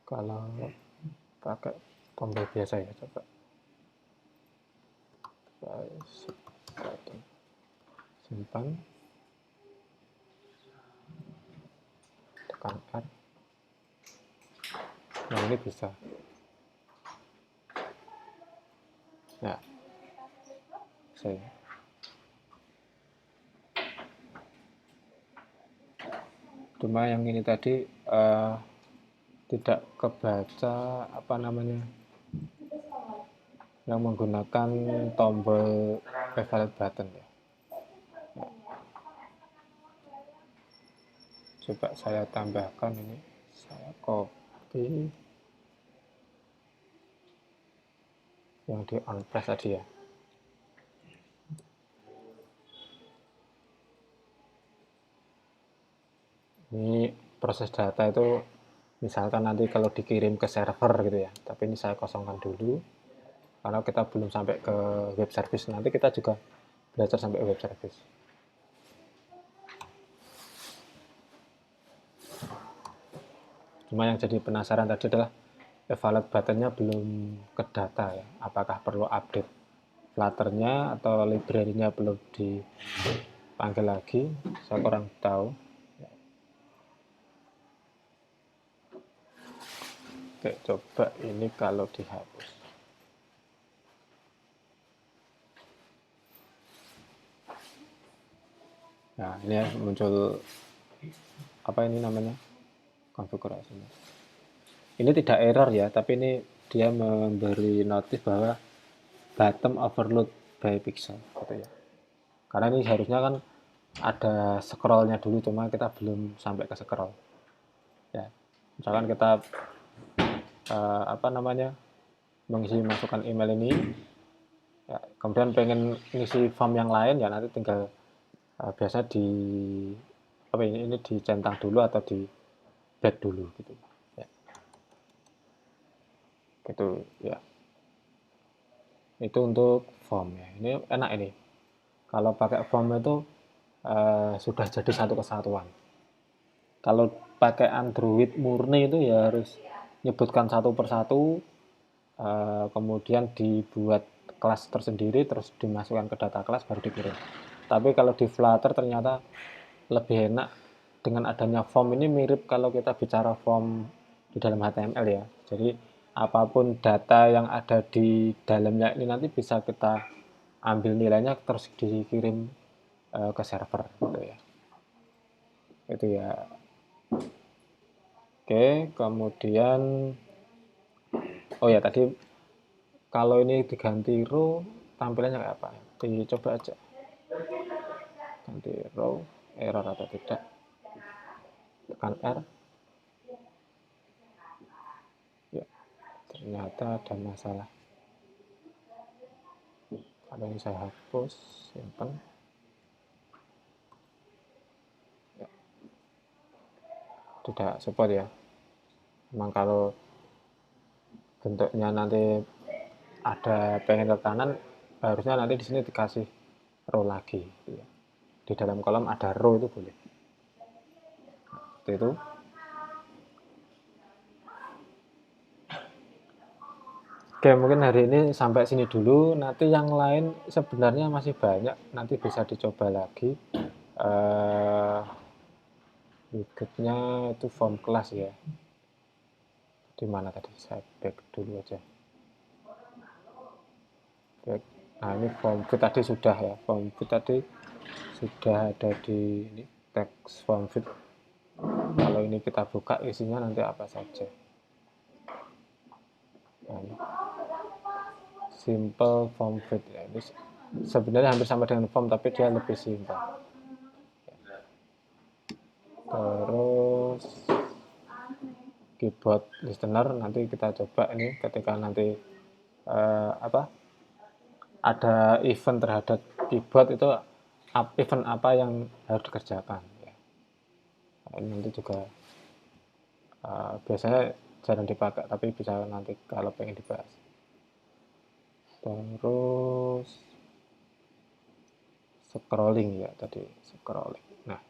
Kalau pakai tombol biasa ya, coba simpan, tekan R. Nah, ini bisa. Ya, saya cuma yang ini tadi tidak kebaca apa namanya, yang menggunakan tombol evaluate button ya. Coba saya tambahkan ini, saya copy yang di on press tadi ya. Ini proses data itu misalkan nanti kalau dikirim ke server gitu ya, tapi ini saya kosongkan dulu karena kita belum sampai ke web service. Nanti kita juga belajar sampai web service. Cuma yang jadi penasaran tadi adalah evaluate buttonnya belum ke data ya, apakah perlu update Flutter-nya atau library-nya perlu dipanggil lagi, saya kurang tahu. Oke, coba ini kalau dihapus. Nah, ini ya muncul apa ini namanya, konfigurasinya. Ini tidak error ya, tapi ini dia memberi notif bahwa bottom overload by pixel gitu ya. Karena ini harusnya kan ada scrollnya dulu, cuma kita belum sampai ke scroll. Ya, misalkan kita apa namanya, mengisi masukkan email ini, ya, kemudian pengen ngisi form yang lain ya nanti tinggal biasa di apa ini dicentang dulu atau di back dulu gitu ya. Gitu ya. Itu untuk form ya. Ini enak ini. Kalau pakai form itu sudah jadi satu kesatuan. Kalau pakai Android murni itu ya harus nyebutkan satu persatu, kemudian dibuat kelas tersendiri, terus dimasukkan ke data kelas baru dikirim. Tapi kalau di Flutter ternyata lebih enak dengan adanya form ini, mirip kalau kita bicara form di dalam HTML ya. Jadi apapun data yang ada di dalamnya ini nanti bisa kita ambil nilainya terus dikirim ke server gitu ya. Itu ya. Oke, kemudian oh ya tadi kalau ini diganti row tampilannya kayak apa? Dicoba aja. Ganti row, error atau tidak. Tekan R. Ya, ternyata ada masalah. Kalau ini saya hapus, simpan. Ya. tidak support ya. Memang kalau bentuknya nanti ada pengen ke kanan, harusnya nanti di sini dikasih row lagi gitu ya. Di dalam kolom ada row itu boleh. Seperti itu. Oke, mungkin hari ini sampai sini dulu. Nanti yang lain sebenarnya masih banyak. Nanti bisa dicoba lagi. Widgetnya itu form class ya. Di mana tadi? Saya back dulu aja. Back. Nah, ini form fit tadi sudah ya. Form fit tadi sudah ada di ini, text form fit. Kalau ini kita buka isinya nanti apa saja. Nah, ini simple form fit ya. Ini sebenarnya hampir sama dengan form tapi dia lebih simpel. Terus keyboard listener nanti kita coba ini ketika nanti ada event terhadap keyboard itu event apa yang harus dikerjakan ya. Nah, ini nanti juga biasanya jarang dipakai tapi bisa nanti kalau pengen dibahas. Terus scrolling ya tadi scrolling. Nah,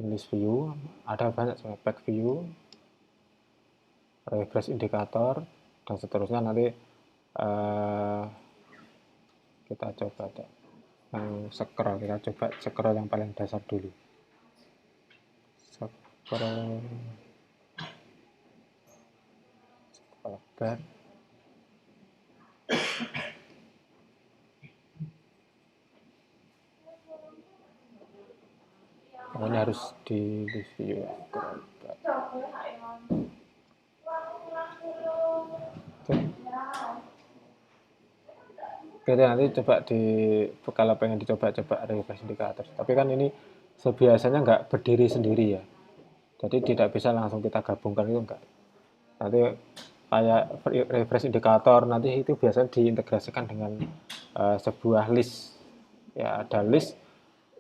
list view ada banyak sebenarnya, back view, refresh indikator dan seterusnya. Nanti kita coba yang scroll, kita coba scroll yang paling dasar dulu. Scroll bar. Ini harus di review ya. Oke, nanti coba kalau pengen dicoba-coba refresh indikator. Tapi kan ini sebiasanya nggak berdiri sendiri ya. Jadi tidak bisa langsung kita gabungkan itu enggak. Nanti kayak refresh indikator nanti itu biasanya diintegrasikan dengan sebuah list. Ya, ada list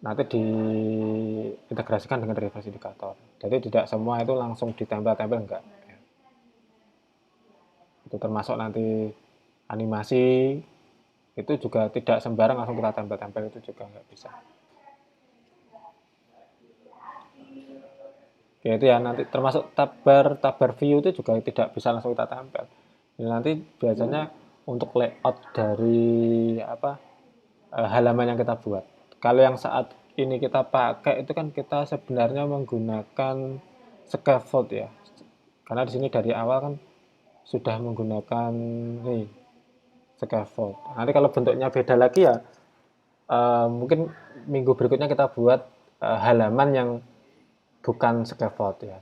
nanti diintegrasikan dengan refresh indikator. Jadi tidak semua itu langsung ditempel-tempel enggak. Itu termasuk nanti animasi itu juga tidak sembarang langsung kita tempel-tempel, itu juga nggak bisa. Ya itu ya, nanti termasuk tab view itu juga tidak bisa langsung kita tempel. Ini nanti biasanya untuk layout dari halaman yang kita buat. Kalau yang saat ini kita pakai itu kan kita sebenarnya menggunakan scaffold ya. Karena di sini dari awal kan sudah menggunakan nih scaffold. Nanti kalau bentuknya beda lagi ya mungkin minggu berikutnya kita buat halaman yang bukan scaffold ya.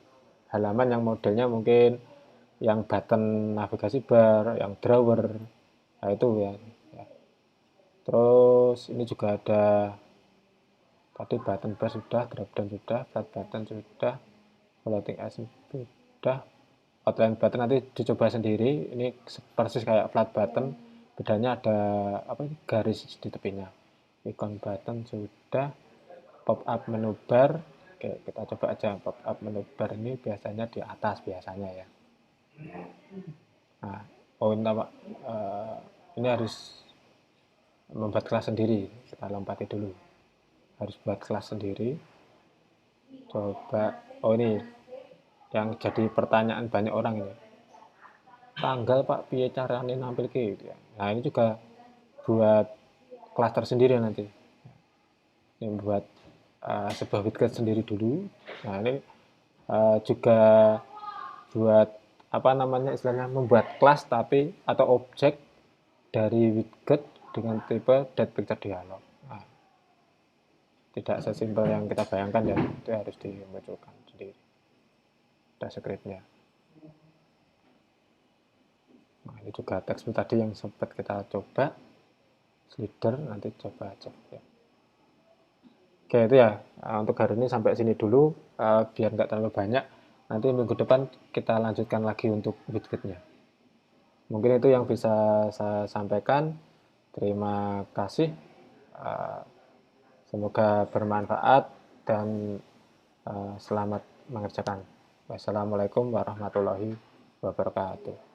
Halaman yang modelnya mungkin yang button navigasi bar, yang drawer. Nah itu ya. Terus ini juga ada tadi button bar sudah, drop down sudah, flat button sudah, floating edge sudah, outline button nanti dicoba sendiri. Ini persis kayak flat button, bedanya ada garis di tepinya. Icon button sudah, pop up menu bar. Oke, kita coba aja pop up menu bar ini biasanya di atas biasanya ya. Nah, ini harus membuat kelas sendiri. Kita lompati dulu. Harus buat kelas sendiri. Coba, ini yang jadi pertanyaan banyak orang ini. Tanggal Pak, piye caranya nampil ke gitu ya. Nah, ini juga buat kelas tersendiri nanti. Ini buat sebuah widget sendiri dulu. Nah, ini juga buat istilahnya membuat kelas tapi atau objek dari widget dengan tipe date picture dialog. Nah, tidak sesimpel yang kita bayangkan ya, itu harus dimunculkan sendiri. Ada scriptnya. Nah, ini juga teks tadi yang sempat kita coba. Slider nanti coba aja ya. Oke, itu ya untuk hari ini sampai sini dulu biar nggak terlalu banyak. Nanti minggu depan kita lanjutkan lagi untuk widgetnya. Mungkin itu yang bisa saya sampaikan. Terima kasih. Semoga bermanfaat dan Selamat mengerjakan. Wassalamualaikum warahmatullahi wabarakatuh.